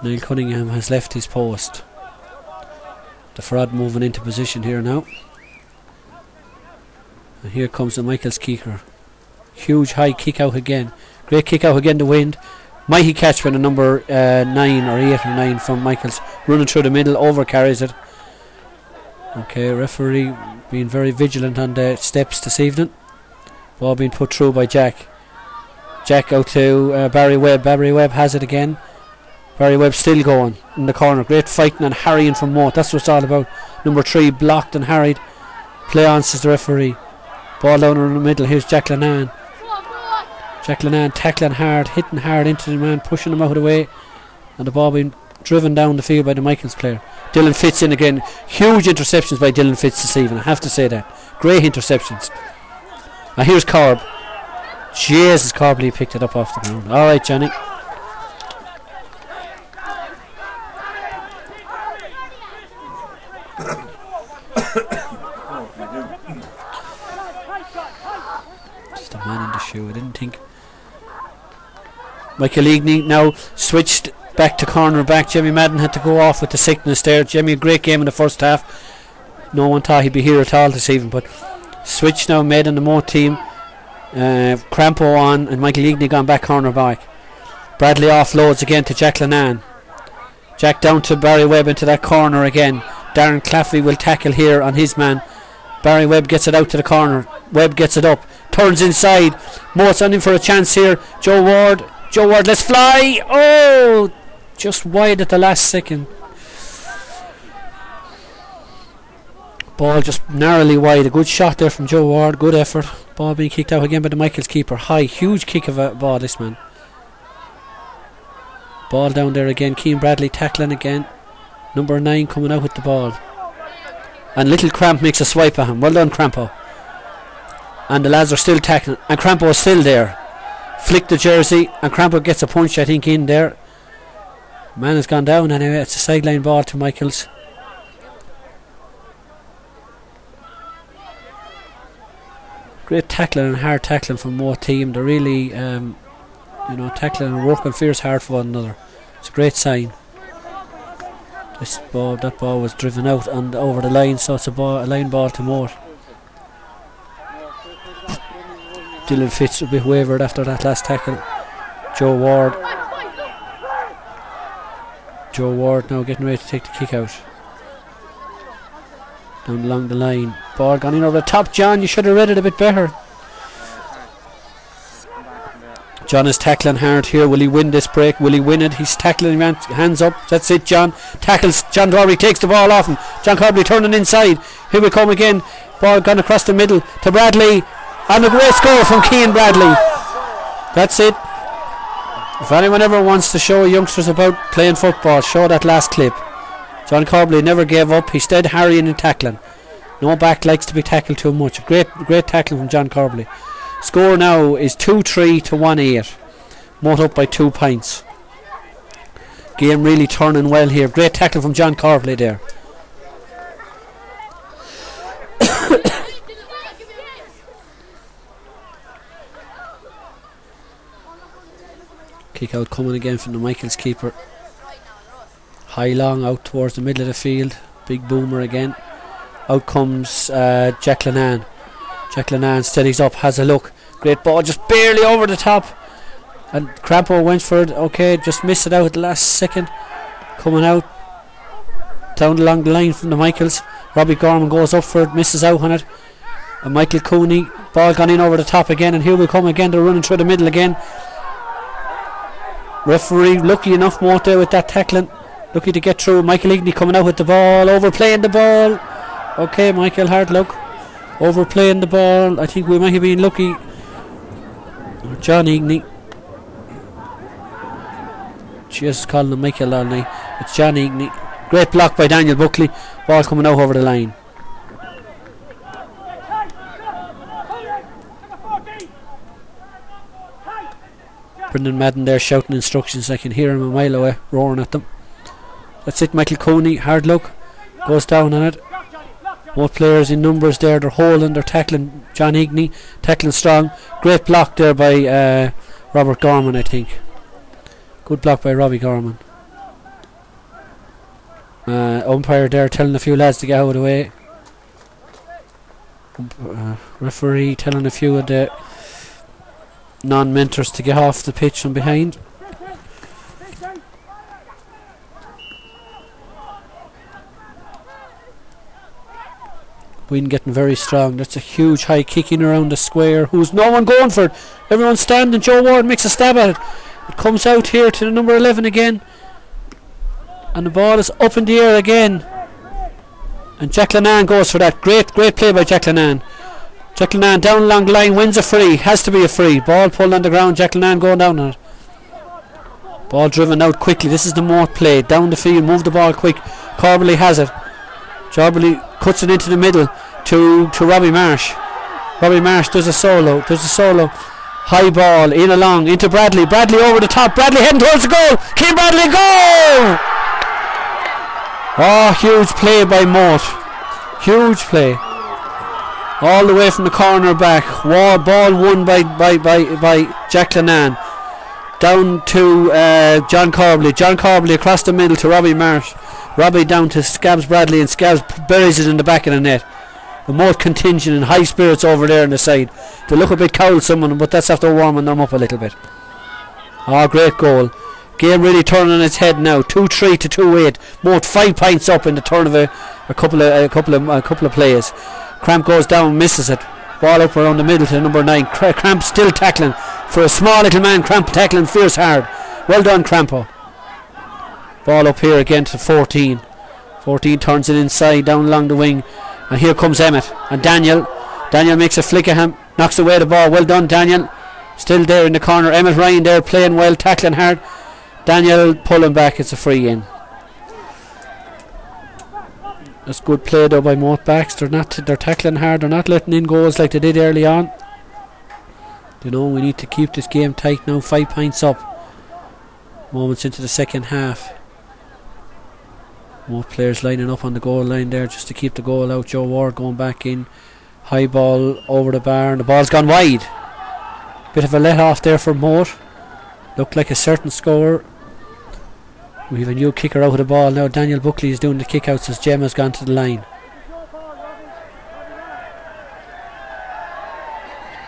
Niall Cunningham has left his post. The Frod moving into position here now. And here comes the Michael's kicker. Huge high kick out again. Great kick out again to wind. Mighty catch by the number 9 or 8 or 9 from Michael's. Running through the middle, over carries it. Okay, referee being very vigilant on the steps this evening. Ball being put through by Jack. Jack out to Barry Webb. Barry Webb has it again. Barry Webb still going in the corner. Great fighting and harrying from Moate. That's what it's all about. Number 3 blocked and harried. Play on, says the referee. Ball down in the middle. Here's Jack Lennon. Jack Lennon tackling hard, hitting hard into the man, pushing him out of the way. And the ball being driven down the field by the Michaels player. Dylan Fitz in again. Huge interceptions by Dylan Fitz this evening, I have to say that. Great interceptions. Now here's Corb. Jesus, Corbley picked it up off the ground. Alright, Johnny. Just a man in the shoe, I didn't think. Michael Eagney now switched back to cornerback. Jimmy Madden had to go off with the sickness there. Jimmy, a great game in the first half. No one thought he'd be here at all this evening, but switch now made in the Moate team. Crampo on and Michael Eagney gone back cornerback. Bradley offloads again to Jack Lennon. Jack down to Barry Webb into that corner again. Darren Claffey will tackle here on his man. Barry Webb gets it out to the corner. Webb gets it up, turns inside. Moate's on him for a chance here. Joe Ward, let's fly. Oh, just wide at the last second. Ball just narrowly wide. A good shot there from Joe Ward. Good effort. Ball being kicked out again by the Michaels keeper. High, huge kick of a ball, this man. Ball down there again. Keane Bradley tackling again. Number 9 coming out with the ball. And little Cramp makes a swipe at him. Well done, Crampo. And the lads are still tackling. And Crampo is still there. Flick the jersey. And Crampo gets a punch, I think, in there. Man has gone down anyway. It's a sideline ball to Michaels. Great tackling and hard tackling from Moate team. They're really, tackling and working fierce hard for one another. It's a great sign. That ball was driven out and over the line, so it's a line ball to Moate. Dylan Fitz a bit wavered after that last tackle. Joe Ward now getting ready to take the kick out. Down along the line. Ball gone in over the top. John, you should have read it a bit better. John is tackling hard here. Will he win this break? Will he win it? He's tackling, hands up. That's it, John. Tackles. John Corbally takes the ball off him. John Corbally turning inside. Here we come again. Ball gone across the middle to Bradley. And a great score from Cian Bradley. That's it. If anyone ever wants to show youngsters about playing football, show that last clip. John Corbally never gave up. He stayed harrying and tackling. No back likes to be tackled too much. Great tackling from John Corbally. Score now is 2-3 to 1-8. Moate up by 2 points. Game really turning well here. Great tackle from John Corbally there. Kick out coming again from the Michaels keeper. High long out towards the middle of the field. Big boomer again. Out comes Jack Lennon. Jack Lennon steadies up, has a look. Great ball, just barely over the top. And Crampo went for it. Okay, just missed it out at the last second. Coming out. Down along the line from the Michaels. Robbie Gorman goes up for it, misses out on it. And Michael Cooney, ball gone in over the top again. And here we come again, they're running through the middle again. Referee lucky enough Moate there with that tackling. Lucky to get through. Michael Igney coming out with the ball, overplaying the ball. Okay, Michael, hard luck. Overplaying the ball. I think we might have been lucky. John Igney. Just calling him Michael all night. It's John Igney. Great block by Daniel Buckley. Ball coming out over the line. Brendan Madden there shouting instructions. I can hear him a mile away roaring at them. That's it, Michael Cooney, hard luck, goes down on it. Both players in numbers there, they're holding, they're tackling. John Igney tackling strong. Great block there by Robert Gorman, I think. Good block by Robbie Gorman. Umpire there telling a few lads to get out of the way. Referee telling a few of the non-mentors to get off the pitch from behind. Wind getting very strong. That's a huge high kicking around the square. Who's no one going for it? Everyone's standing. Joe Ward makes a stab at it. It comes out here to the number 11 again. And the ball is up in the air again. And Jack Lennon goes for that. Great play by Jack Lennon. Jack Lennon down along the line, wins a free. Has to be a free. Ball pulled on the ground. Jack Lennon going down on it. Ball driven out quickly. This is the Moate play. Down the field, move the ball quick. Corbally has it. Corbally cuts it into the middle to Robbie Marsh. Robbie Marsh does a solo. High ball in along into Bradley. Bradley over the top. Bradley heading towards the goal. Cian Bradley, goal! Oh, huge play by Moate. Huge play. All the way from the corner back. Ball won by Jack Lennon. Down to John Corbally. John Corbally across the middle to Robbie Marsh. Robbie down to Scabs Bradley, and Scabs buries it in the back of the net. The Moate contingent in high spirits over there on the side. They look a bit cowed, someone, but that's after warming them up a little bit. Oh, great goal. Game really turning on its head now. 2-3 to 2-8. Moate 5 points up in the turn of a couple of plays. Cramp goes down, misses it. Ball up around the middle to number 9. Cramp still tackling. For a small little man, Cramp tackling fierce hard. Well done, Crampo. Ball up here again to 14. 14 turns it inside, down along the wing. And here comes Emmett. And Daniel makes a flick at him. Knocks away the ball. Well done, Daniel. Still there in the corner. Emmett Ryan there playing well, tackling hard. Daniel pulling back. It's a free in. That's good play though by Moate backs. They're tackling hard. They're not letting in goals like they did early on. You know, we need to keep this game tight now. 5 points up. Moments into the second half. More players lining up on the goal line there just to keep the goal out. Joe Ward going back in. High ball over the bar and the ball's gone wide. Bit of a let off there for Moate. Looked like a certain score. We have a new kicker out of the ball now. Daniel Buckley is doing the kick outs as Gemma's gone to the line.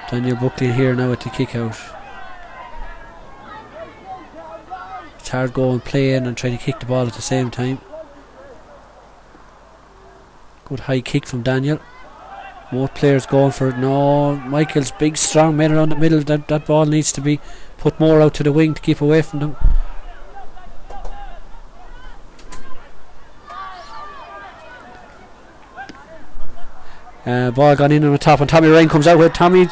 Daniel Buckley here now at the kick out. It's hard going playing and trying to kick the ball at the same time. Good high kick from Daniel. More players going for it. No, Michael's big strong men around the middle. That ball needs to be put more out to the wing to keep away from them. Ball gone in on the top and Tommy Ryan comes out with Tommy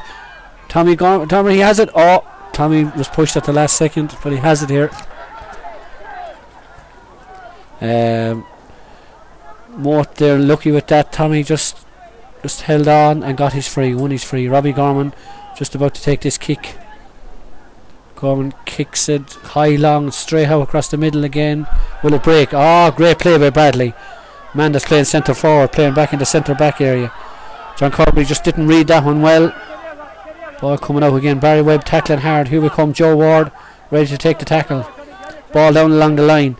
he has it. Oh, Tommy was pushed at the last second, but he has it here. Moate there lucky with that. Tommy just held on and got his free, won his free. Robbie Gorman just about to take this kick. Gorman kicks it high, long, straight out across the middle again. Will it break? Oh, great play by Bradley. Man that's playing centre forward, playing back in the centre back area. John Kirby just didn't read that one well. Ball coming out again. Barry Webb tackling hard. Here we come. Joe Ward ready to take the tackle. Ball down along the line.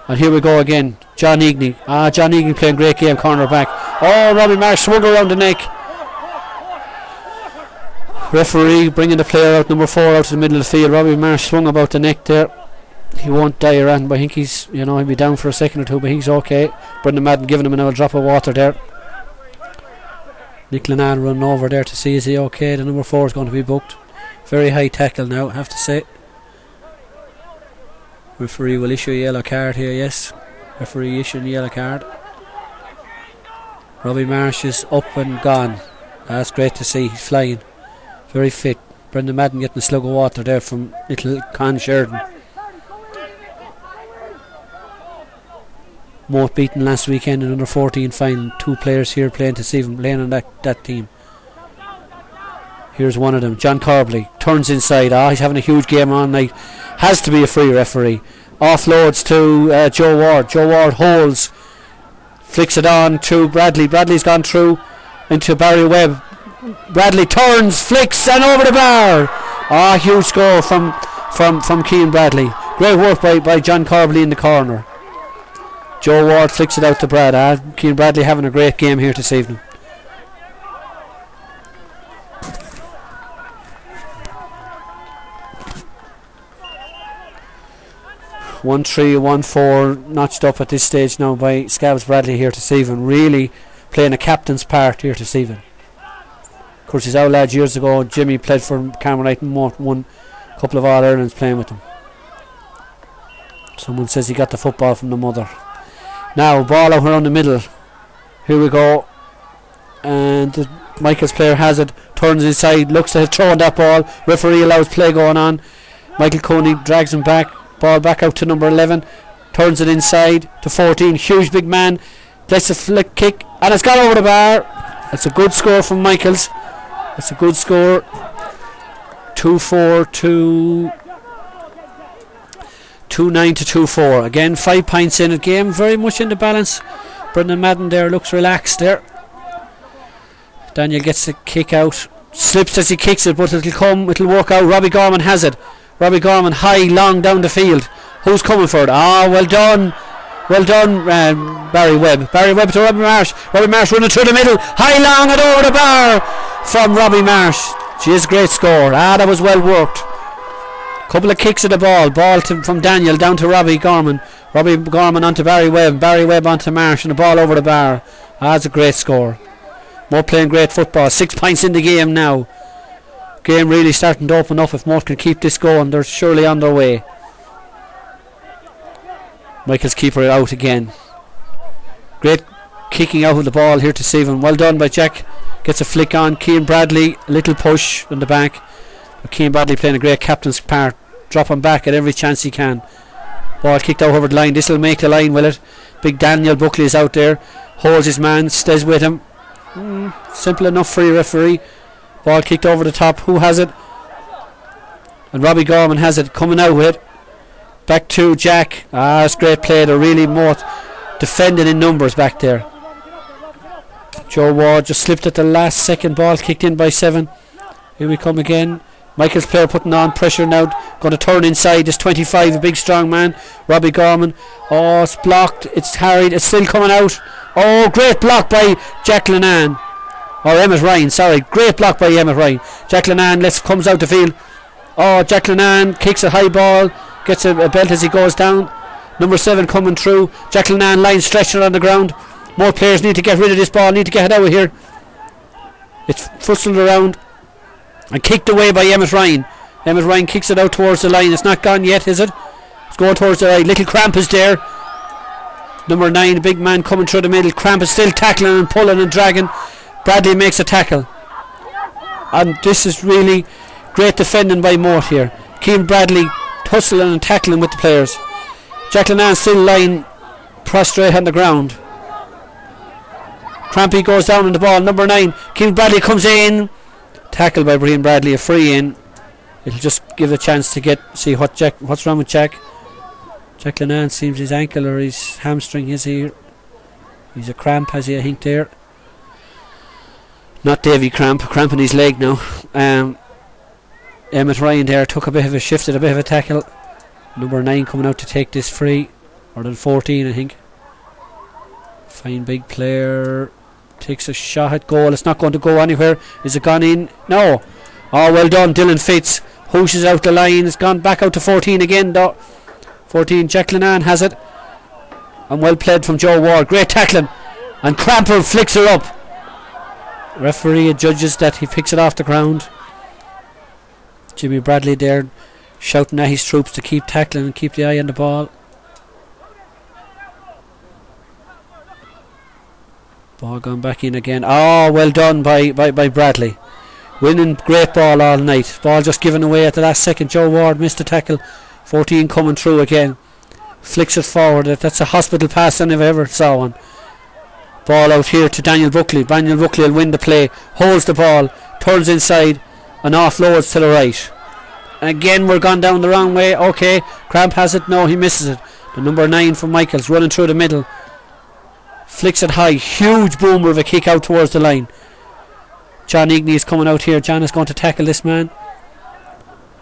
And here we go again. John Eagney. John Eagney playing great game, corner back. Oh, Robbie Marsh swung around the neck. Referee bringing the player out, number 4, out to the middle of the field. Robbie Marsh swung about the neck there. He won't die around, but I think he's, he'll be down for a second or two, but he's okay. Brendan Madden giving him another drop of water there. Nick Lennon running over there to see is he okay. The number 4 is going to be booked. Very high tackle now, I have to say. Referee will issue a yellow card here, yes. Referee issuing a yellow card. Robbie Marsh is up and gone. That's great to see, he's flying. Very fit. Brendan Madden getting a slug of water there from little Con Sheridan. Moate beaten last weekend in under 14 final. 2 players here playing to see them playing on that team. Here's one of them, John Corbley, turns inside. He's having a huge game all night. Has to be a free referee. Offloads to Joe Ward. Joe Ward holds, flicks it on to Bradley. Bradley's gone through into Barry Webb. Bradley turns, flicks and over the bar. Huge score from Keane Bradley. Great work by John Corbley in the corner. Joe Ward flicks it out to Brad. Keane Bradley having a great game here this evening. One 3, 1 4 notched up at this stage now by Scabs Bradley here this evening. Really playing a captain's part here this evening. Of course, his out lads years ago, Jimmy played for Carmelite and Moate, won a couple of All-Irelands playing with him. Someone says he got the football from the mother. Now ball out around the middle. Here we go. And Michael's player has it, turns inside, looks to throw that ball. Referee allows play going on. Michael Coney drags him back. Ball back out to number 11. Turns it inside to 14. Huge big man. Gets a flick kick. And it's gone over the bar. That's a good score from Michaels. That's a good score. 2-4 to 2-9 to 2-4. Again, 5 points in a game. Very much in the balance. Brendan Madden there looks relaxed there. Daniel gets the kick out. Slips as he kicks it, but it'll work out. Robbie Gorman has it. Robbie Gorman high, long down the field. Who's coming for it? Well done. Well done, Barry Webb. Barry Webb to Robbie Marsh. Robbie Marsh running through the middle. High, long and over the bar from Robbie Marsh. Jeez, great score. That was well worked. Couple of kicks of the ball. From Daniel down to Robbie Gorman. Robbie Gorman onto Barry Webb. Barry Webb onto Marsh and the ball over the bar. That's a great score. Moate playing great football. 6 points in the game now. Game really starting to open up. If Moate can keep this going, they're surely on their way. Michael's keeper out again. Great kicking out of the ball here to Stephen. Well done by Jack. Gets a flick on. Keane Bradley, a little push in the back. But Keane Bradley playing a great captain's part. Dropping back at every chance he can. Ball kicked out over the line. This will make the line, will it? Big Daniel Buckley is out there. Holds his man. Stays with him. Simple enough free referee. Ball kicked over the top. Who has it? And Robbie Gorman has it. Coming out with it. Back to Jack. That's great play. They're really Moate defending in numbers back there. Joe Ward just slipped at the last second. Ball kicked in by 7. Here we come again. Michael's player putting on pressure now. Going to turn inside. This 25, a big strong man, Robbie Gorman. Oh, it's blocked. It's harried. It's still coming out. Oh, great block by Jack Lennon. Or Emmett Ryan, sorry. Great block by Emmett Ryan. Jack Lennon comes out the field. Oh, Jack Lennon kicks a high ball. Gets a belt as he goes down. Number 7 coming through. Jack Lennon line stretching on the ground. More players need to get rid of this ball. Need to get it out of here. It's fussed around. And kicked away by Emmett Ryan. Emmett Ryan kicks it out towards the line. It's not gone yet, is it? It's going towards the right. Little Cramp is there. Number 9, a big man coming through the middle. Cramp is still tackling and pulling and dragging. Bradley makes a tackle. And this is really great defending by Moate here. Keane Bradley tussling and tackling with the players. Jack Lennon still lying prostrate on the ground. Crampy goes down on the ball. Number 9, Keane Bradley comes in. Tackled by Brian Bradley, a free in. It'll just give a chance to see what's wrong with Jack. Jack Lennon seems his ankle or his hamstring is here. He's a cramp, has he, I think there. Not Davy Cramp in his leg now. Emmett Ryan there shifted a bit of a tackle. Number 9 coming out to take this free. Or the 14, I think. Fine big player. Takes a shot at goal. It's not going to go anywhere. Is it gone in? No. Oh, well done, Dylan Fitz. Hooshes out the line. It's gone back out to 14 again, though. 14, Jack Lennon has it. And well played from Joe Ward. Great tackling. And Cramper flicks her up. Referee judges that he picks it off the ground. Jimmy Bradley there shouting at his troops to keep tackling and keep the eye on the ball. Ball gone back in again. Oh, well done by Bradley. Winning great ball all night. Ball just given away at the last second. Joe Ward missed the tackle. 14 coming through again. Flicks it forward. That's a hospital pass than I've ever saw one. Ball out here to Daniel Buckley. Daniel Buckley will win the play. Holds the ball. Turns inside. And offloads to the right. And again we're gone down the wrong way. Okay. Cramp has it. No, he misses it. The number 9 from Michaels running through the middle. Flicks it high. Huge boomer of a kick out towards the line. John Igney is coming out here. John is going to tackle this man.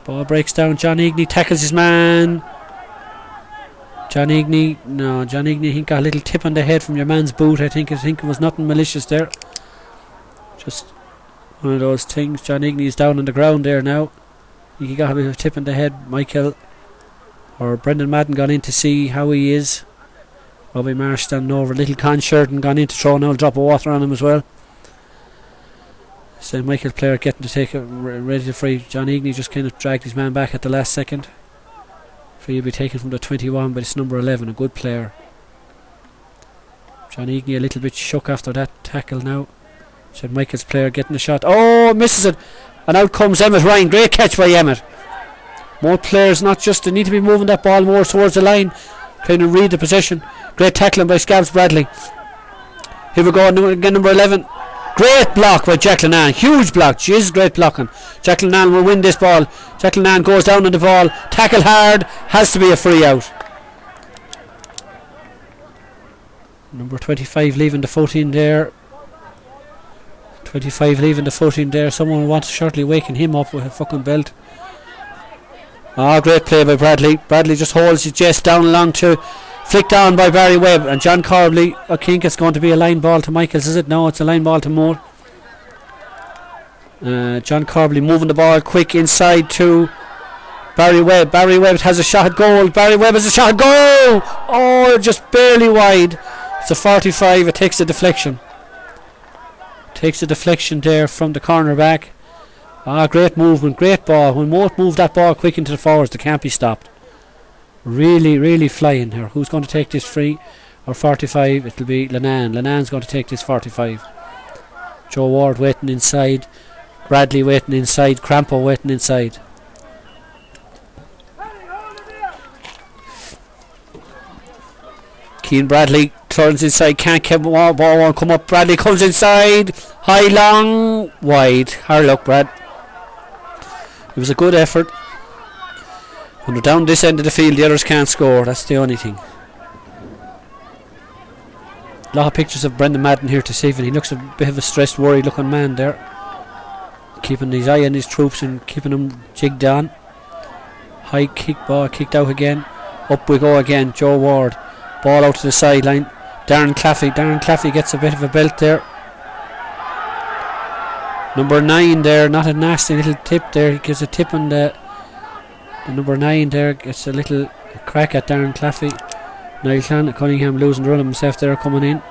Ball breaks down. John Igney tackles his man. John Igney I think got a little tip on the head from your man's boot. I think it was nothing malicious there. Just one of those things. John Igney is down on the ground there now. He got a bit of a tip on the head. Michael or Brendan Madden gone in to see how he is. Robbie Marsh standing over. Little con shirt and gone in to throw an old drop of water on him as well. St. Michael's player getting to take it, ready to free. John Igney just kind of dragged his man back at the last second. Free will be taken from the 21, but it's number 11, a good player. John Igney a little bit shook after that tackle now. St. Michael's player getting the shot. Oh, misses it. And out comes Emmett Ryan. Great catch by Emmett. More players, not just, they need to be moving that ball more towards the line. Kind of read the possession. Great tackling by Scabs Bradley. Here we go again, number 11. Great block by Jack Lennon. Huge block. Jesus, great blocking. Jack Lennon will win this ball. Jack Lennon goes down on the ball. Tackle hard. Has to be a free out. Number 25 leaving the 14 there. 25 leaving the 14 there. Someone wants shortly waking him up with a fucking belt. Oh, great play by Bradley. Bradley just holds his chest down along to flicked on by Barry Webb and John Corbley. I think it's going to be a line ball to Michaels, is it? No, it's a line ball to Moore. John Corbley moving the ball quick inside to Barry Webb. Barry Webb has a shot at goal. Barry Webb has a shot at goal. Oh, just barely wide. It's a 45. It takes the deflection. Takes the deflection there from the corner back. Ah, great movement, great ball. When Moate moved that ball quick into the forwards, they can't be stopped. Really flying here. Who's going to take this free? Or 45? It'll be Lennon. Lennon's going to take this 45. Joe Ward waiting inside. Bradley waiting inside. Crampo waiting inside. Keane Bradley turns inside. Can't keep ball won't come up. Bradley comes inside. High, long, wide. Hard luck, Brad. It was a good effort. When they're down this end of the field, the others can't score. That's the only thing. A lot of pictures of Brendan Madden here to see if he looks a bit of a stressed, worried looking man there. keeping his eye on his troops and keeping them jigged on. High kick, ball kicked out again. Up we go again. Joe Ward, ball out to the sideline. Darren Claffey gets a bit of a belt there. Number 9 there, not a nasty little tip there. He gives a tip on the number 9 there, gets a little crack at Darren Claffey. Niall Cunningham losing the run of himself there, coming in.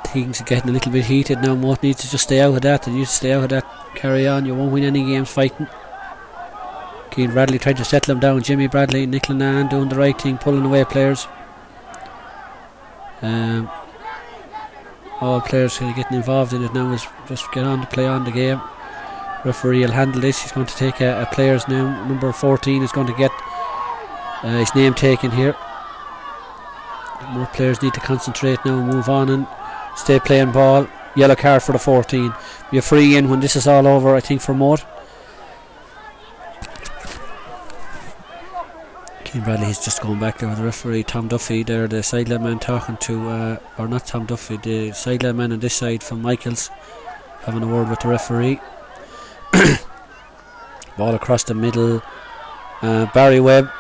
Things are getting a little bit heated now. Moate needs to just stay out of that. And you stay out of that, carry on. You won't win any games fighting. Keane Bradley tried to settle him down. Jimmy Bradley, Nick Linan doing the right thing, pulling away players. All players getting involved in it now is just get on to play on the game. Referee will handle this. He's going to take a player's name. Number 14 is going to get his name taken here. More players need to concentrate now and move on and stay playing ball. Yellow card for the 14. Be a free in when this is all over, I think, for Moate. Keane Bradley is just going back there with the referee. Tom Duffy there, the sideline man talking to, or not Tom Duffy, the sideline man on this side from Michaels, having a word with the referee. Ball across the middle. Barry Webb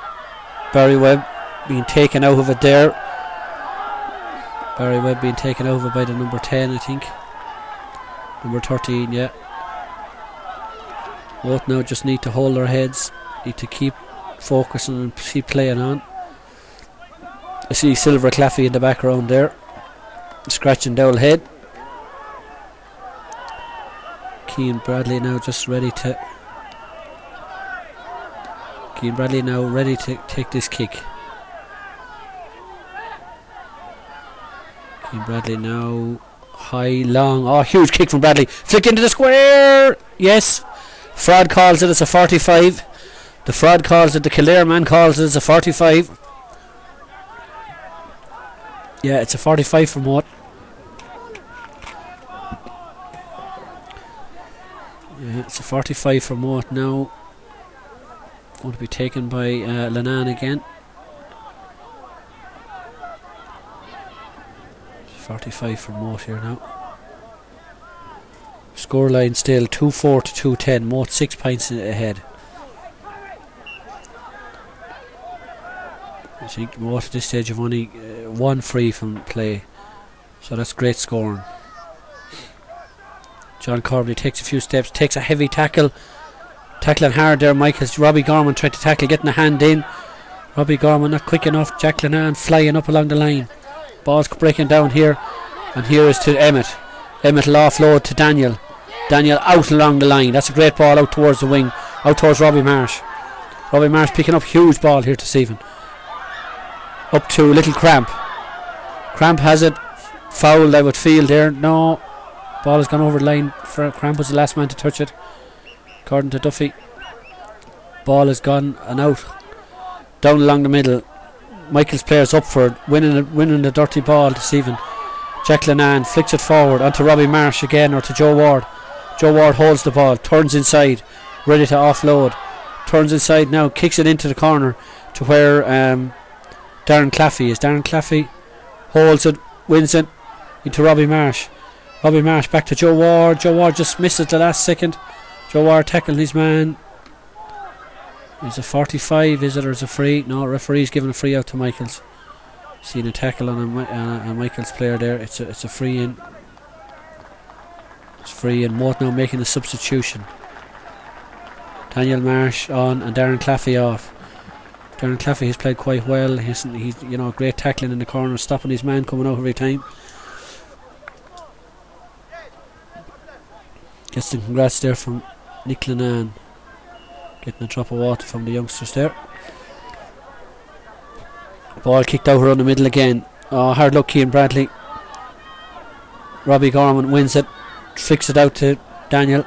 being taken out of it there. Barry Webb being taken over by the number 10, I think. Number 13, yeah. Both now just need to hold their heads, need to keep focusing and keep playing on. I see Silver Claffey in the background there, scratching Dowell head. Keane Bradley now just ready to. Keane Bradley now ready to take this kick. Keane Bradley now high, long. Oh, huge kick from Bradley. Flick into the square. Yes. Fraud calls it as a 45. The fraud calls it. The Kildare man calls it as a 45. Yeah, it's a 45 from Moate. Yeah, it's a 45 from Moate now. Going to be taken by Linan again. 45 from Moate here now. Scoreline still 2-4 to 2-10. Moate 6 points ahead. I think Moate at this stage have only one free from play, so that's great scoring. John Corbally takes a few steps, takes a heavy tackle, tackling hard there. Michaels, Robbie Gorman tried to tackle, getting a hand in. Robbie Gorman not quick enough. Jack Linan flying up along the line. Ball's breaking down here, and here is to Emmett. Emmett will offload to Daniel. Daniel out along the line. That's a great ball out towards the wing, out towards Robbie Marsh. Robbie Marsh picking up huge ball here to Stephen. Up to Little Cramp. Cramp has it. Fouled, I would feel there. No. Ball has gone over the line. Cramp was the last man to touch it, according to Duffy. Ball has gone and out. Down along the middle. Michael's players up for it, winning the dirty ball to Stephen. Jack Linan flicks it forward onto Robbie Marsh again, or to Joe Ward. Joe Ward holds the ball, turns inside, ready to offload. Turns inside now, kicks it into the corner to where Darren Claffey is. Darren Claffey holds it, wins it into Robbie Marsh. Robbie Marsh back to Joe Ward. Joe Ward just missed it the last second. Joe Ward tackling his man. Is a 45, is it, or is it a free? No, referee's giving a free out to Michaels. Seen a tackle on a Michaels player there. It's a free in. It's free in. Moate now making a substitution. Daniel Marsh on and Darren Claffey off. Darren Claffey has played quite well. He's great tackling in the corner, stopping his man coming out every time. Gets the congrats there from Nick Linan. Getting a drop of water from the youngsters there. Ball kicked out around the middle again. Oh, hard luck, Keane Bradley. Robbie Gorman wins it. Flicks it out to Daniel.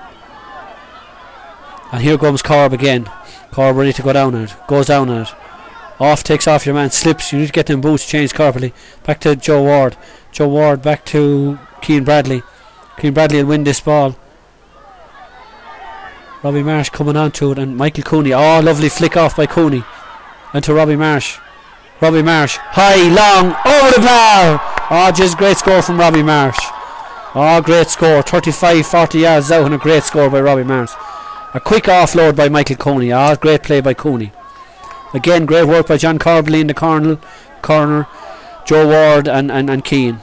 And here comes Corb again. Corb ready to go down on it. Goes down on it. Off, takes off your man, slips. You need to get them boots changed correctly. Back to Joe Ward. Joe Ward back to Keane Bradley. Keane Bradley will win this ball. Robbie Marsh coming onto it, and Michael Cooney. Oh, lovely flick off by Cooney. And to Robbie Marsh. Robbie Marsh, high, long, over the bar. Oh, just great score from Robbie Marsh. Oh, great score. 35-40 yards out and a great score by Robbie Marsh. A quick offload by Michael Cooney. Oh, great play by Cooney. Again, great work by John Corbally in the corner. Joe Ward and Keane.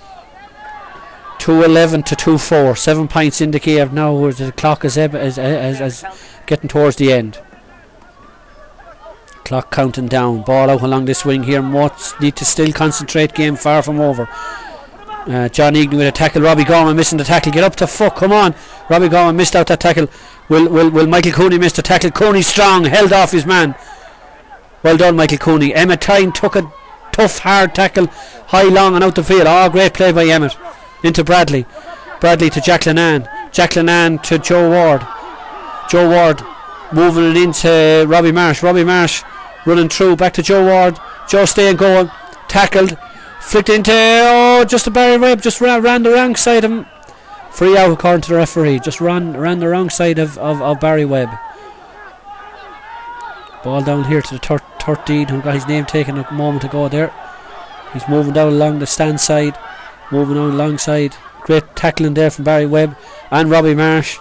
2:11 to 2:4. 7 points in the game now, where the clock is getting towards the end. Clock counting down. Ball out along this wing here. Moate need to still concentrate. Game far from over. John Egan with a tackle. Robbie Gorman missing the tackle. Get up to fuck. Come on. Robbie Gorman missed out that tackle. Will Michael Cooney miss the tackle? Cooney strong. Held off his man. Well done, Michael Cooney. Emmett Tyne took a tough, hard tackle. High, long and out the field. Oh, great play by Emmett. Into Bradley. Bradley to Jack Linan. Jack Linan to Joe Ward. Joe Ward moving it into Robbie Marsh. Robbie Marsh running through, back to Joe Ward. Joe staying going, tackled, flicked into just a Barry Webb, just ran the wrong side of him. Free out according to the referee, just ran the wrong side of Barry Webb. Ball down here to the 13, who got his name taken a moment ago there. He's moving down along the stand side, moving on alongside. Great tackling there from Barry Webb and Robbie Marsh.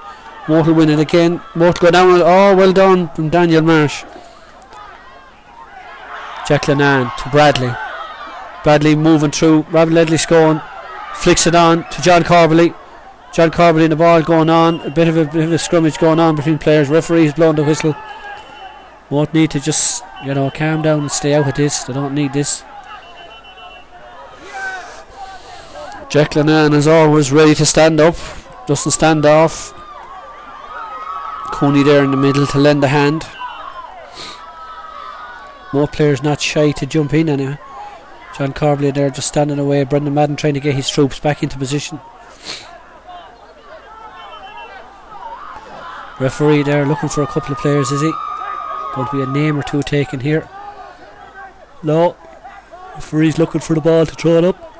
Moate will win it again. Moate go down. Oh, well done from Daniel Marsh. Jack Linan to Bradley. Bradley moving through. Rob Ledley scoring. Flicks it on to John Corbally. John Corbally and the ball going on. A bit of a scrummage going on between players. Referee's blowing the whistle. Moate need to just, calm down and stay out of this. They don't need this. Jack Linan is always ready to stand up. Doesn't stand off. Cooney there in the middle to lend a hand. More players not shy to jump in anyway. John Corbally there just standing away. Brendan Madden trying to get his troops back into position. Referee there looking for a couple of players, is he? Going to be a name or two taken here. No. Referee's looking for the ball to throw it up.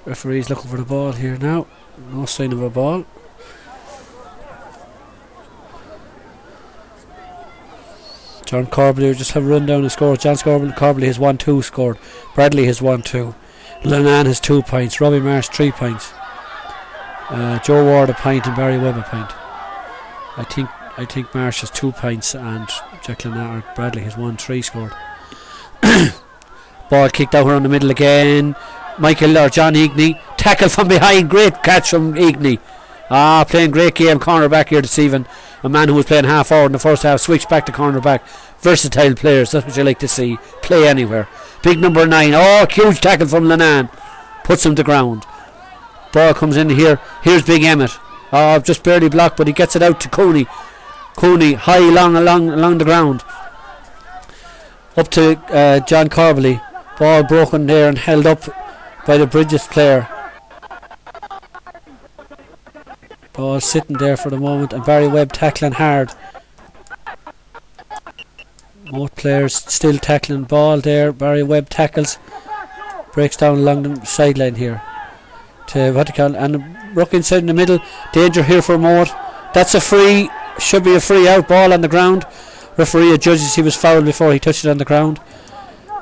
Referee's looking for the ball here now. No sign of a ball. John Corbally just have a run down and score. John Corbally has 1-2 scored. Bradley has 1-2. Linan has 2 points. Robbie Marsh 3 points. Joe Ward a point and Barry Webb a point. I think Marsh has 2 points and Jack Linan or Bradley has 1-3 scored. Ball kicked out around the middle again. Michael or John Egney, tackle from behind, great catch from Egney. Playing great game, cornerback here this evening. A man who was playing half forward in the first half, switched back to cornerback. Versatile players, that's what you like to see. Play anywhere. Big number 9, huge tackle from Linan. Puts him to ground. Ball comes in here, here's Big Emmett. Just barely blocked, but he gets it out to Cooney. Cooney, high, long along the ground. Up to John Corbally. Ball broken there and held up by the Bridges player. Ball sitting there for the moment and Barry Webb tackling hard. Both players still tackling. Ball there. Barry Webb tackles, breaks down along the sideline here to and a ruck inside in the middle. Danger here for Moate. That's a free, should be a free out. Ball on the ground. Referee judges he was fouled before he touched it on the ground.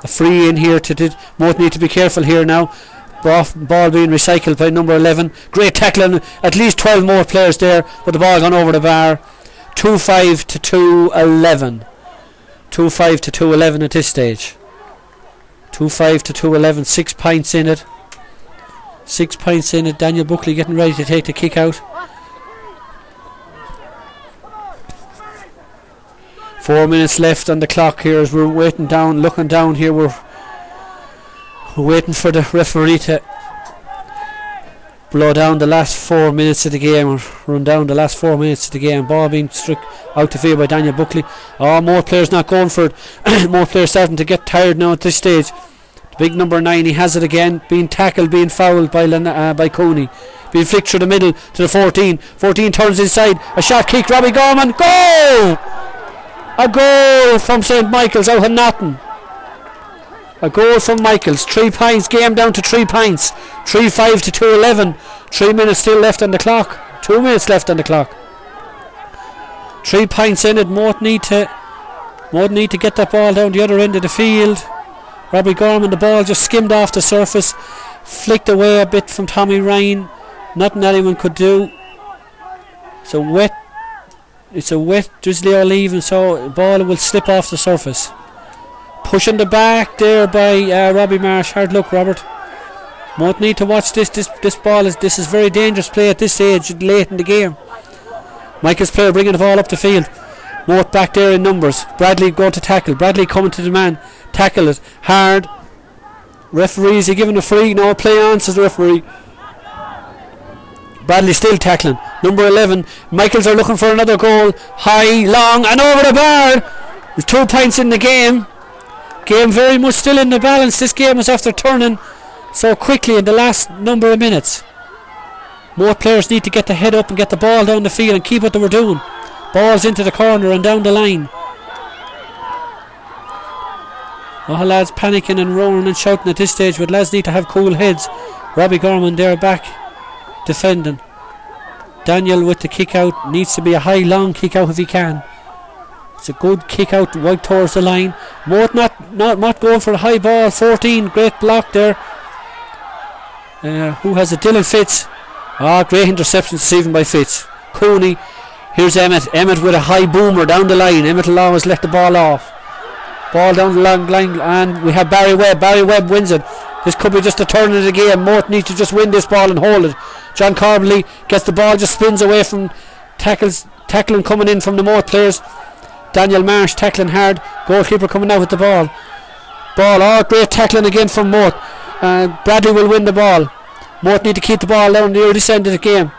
A free in here to Moate need to be careful here now. Ball being recycled by number 11. Great tackling, at least 12 more players there, but the ball gone over the bar. 2-5 to 2-11. 2-5 to 2-11 at this stage. 2-5 to 2-11. 6 points in it. 6 points in it. Daniel Buckley getting ready to take the kick out. 4 minutes left on the clock here as we're waiting down, looking down here. We're waiting for the referee to blow down the last 4 minutes of the game, or run down the last 4 minutes of the game. Ball being struck out the field by Daniel Buckley. More players not going for it. More players starting to get tired now at this stage. The big number 9, he has it again, being tackled, being fouled by Cooney. Being flicked through the middle to the 14. 14 turns inside, a shot kick, Robbie Gorman, goal! A goal from St. Michael's out of nothing. A goal from Michael's. 3 points, game down to 3 points. 3-5 to 2-11. 3 minutes still left on the clock. 2 minutes left on the clock. 3 points in it. Moate need to get that ball down the other end of the field. Robbie Gorman, the ball just skimmed off the surface, flicked away a bit from Tommy Ryan. Nothing anyone could do. It's a wet drizzly or leaving, so the ball will slip off the surface. Pushing the back there by Robbie Marsh. Hard luck, Robert. Won't need to watch this. This ball is very dangerous play at this stage, late in the game. Michael's player bringing the ball up the field. Moate back there in numbers. Bradley going to tackle. Bradley coming to the man. Tackle it hard. Referee, is he giving a free? No, play on, says the referee. Bradley still tackling. Number 11. Michaels are looking for another goal. High, long, and over the bar. There's 2 points in the game. Game very much still in the balance. This game was after turning so quickly in the last number of minutes. More players need to get the head up and get the ball down the field and keep what they were doing. Balls into the corner and down the line. Oh, lads panicking and roaring and shouting at this stage, but lads need to have cool heads. Robbie Gorman there back defending. Daniel with the kick out. Needs to be a high long kick out if he can. It's a good kick out right towards the line. Moate not going for a high ball. 14, great block there. Who has it? Dylan Fitz. Great interception received by Fitz. Cooney. Here's Emmett. Emmett with a high boomer down the line. Emmett will always let the ball off. Ball down the long line, and we have Barry Webb. Barry Webb wins it. This could be just a turn of the game. Moate needs to just win this ball and hold it. John Corbally gets the ball, just spins away from tackling coming in from the Moate players. Daniel Marsh tackling hard. Goalkeeper coming out with the ball. Great tackling again from Moate. Bradley will win the ball. Moate need to keep the ball down the early end of the game.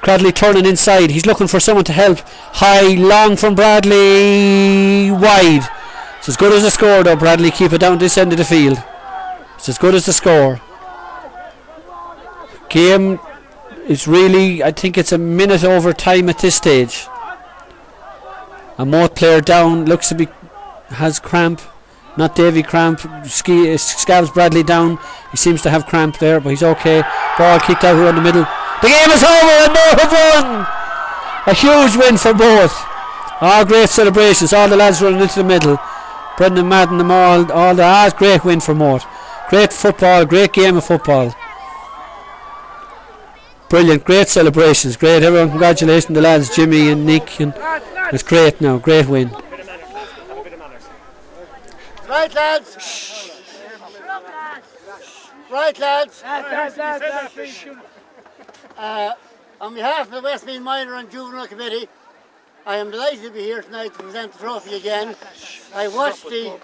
Cradley turning inside. He's looking for someone to help. High, long from Bradley. Wide. It's as good as a score though, Bradley. Keep it down this end of the field. It's as good as the score. Game is really, I think it's a minute over time at this stage. A Moate player down, looks to be, has cramp. Not Davy cramp. Scabs Bradley down. He seems to have cramp there, but he's okay. Ball kicked out here in the middle. The game is over and Moate have won. A huge win for both. Great celebrations. All the lads running into the middle. Brendan Madden, them all the great win for Moate. Great football, great game of football. Brilliant, great celebrations. Great, everyone, congratulations the lads, Jimmy and Nick. And it's great now, great win. Right, lads. Right, lads. On behalf of the Westmeath Minor and Juvenile Committee, I am delighted to be here tonight to present the trophy again. I watched the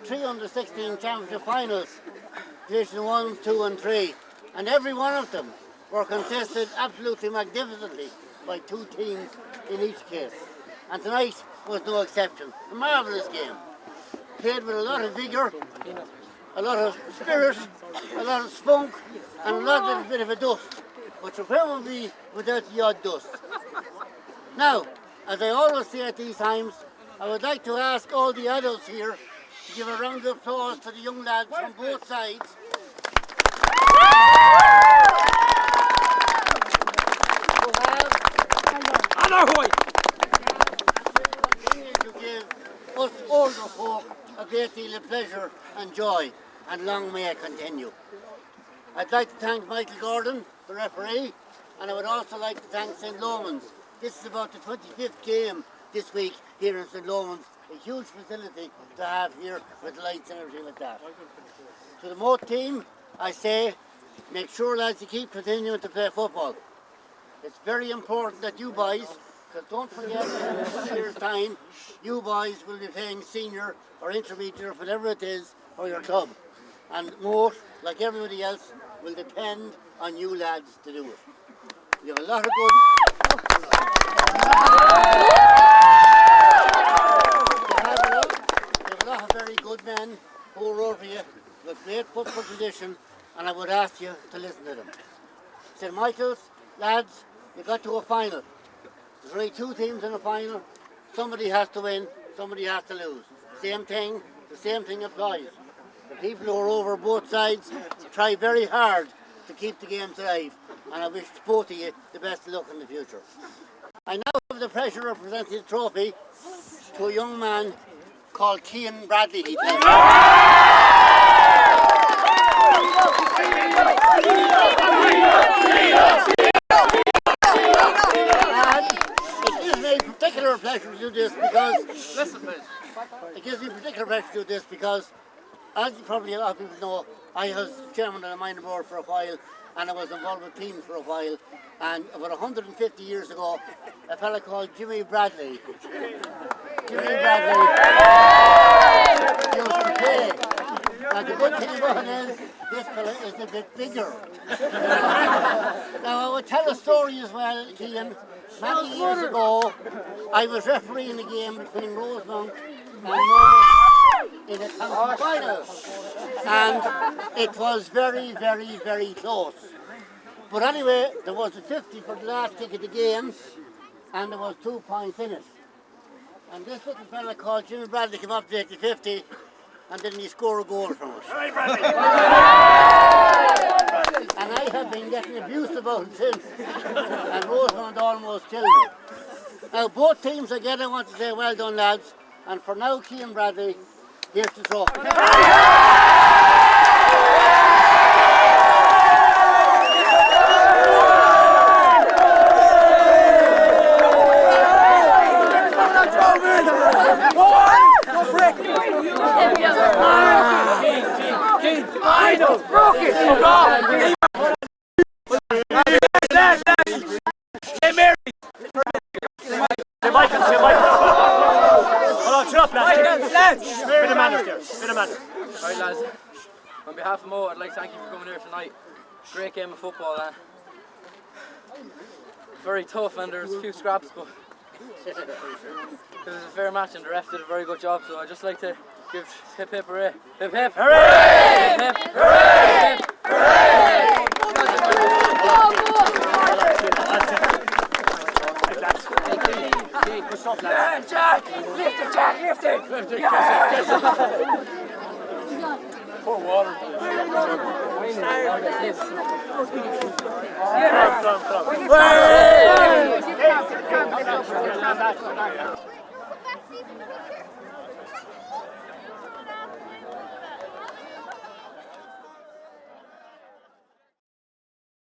316 championship finals, Division 1, 2 and 3, and every one of them were contested absolutely magnificently by 2 teams in each case. And tonight was no exception. A marvellous game. Played with a lot of vigour, a lot of spirit, a lot of spunk, and a little bit of a dust. But where would be without the odd dust? Now, as I always say at these times, I would like to ask all the adults here to give a round of applause to the young lads from both sides. To give us older folk a great deal of pleasure and joy, and long may it continue. I'd like to thank Michael Gordon, the referee, and I would also like to thank St. Lomans. This is about the 25th game this week here in St. Lomans. A huge facility to have here with lights and everything like that. To the Moate team, I say, make sure lads you keep continuing to play football. It's very important that you boys, because don't forget in a few years' time, you boys will be playing senior or intermediate or whatever it is for your club. And Moate, like everybody else, will depend on you lads to do it. You have a lot of good... you have a lot of very good men who are over you with great football tradition, and I would ask you to listen to them. St. Michael's, lads, you got to a final. There's only 2 teams in a final. Somebody has to win, somebody has to lose. The same thing applies. The people who are over both sides try very hard to keep the games alive. and I wish both of you the best of luck in the future. I now have the pleasure of presenting the trophy to a young man called Cian Bradley. He plays. And it gives me particular pleasure to do this because as probably a lot of people know, I was chairman of the minor board for a while, and I was involved with teams for a while. And about 150 years ago, a fella called Jimmy Bradley used to play. And the good thing about it is, this fella is a bit bigger. Now I would tell a story as well, Cian. Many years ago, I was refereeing a game between Rosemount and Moate in a county final. And it was very, very, very close. But anyway, there was a 50 for the last kick of the game, and there was 2 points in it. And this little fella called Jimmy Bradley came up to take the 50, and then he scored a goal from it. And I have been getting abused about it since, and Rosemount almost killed me. Now both teams again, I want to say well done, lads, and for now, Cian Bradley, here's the trophy. Alright lads, on behalf of Moate, I'd like to thank you for coming here tonight. Great game of football, very tough, and there's a few scraps, but it was a fair match and the ref did a very good job, so I'd just like to give hip hip hooray. Hip hip hooray! Hip hip hooray! Hooray! Jack! Lift it, Jack! Lift it! Lift it! Pour water. Yeah.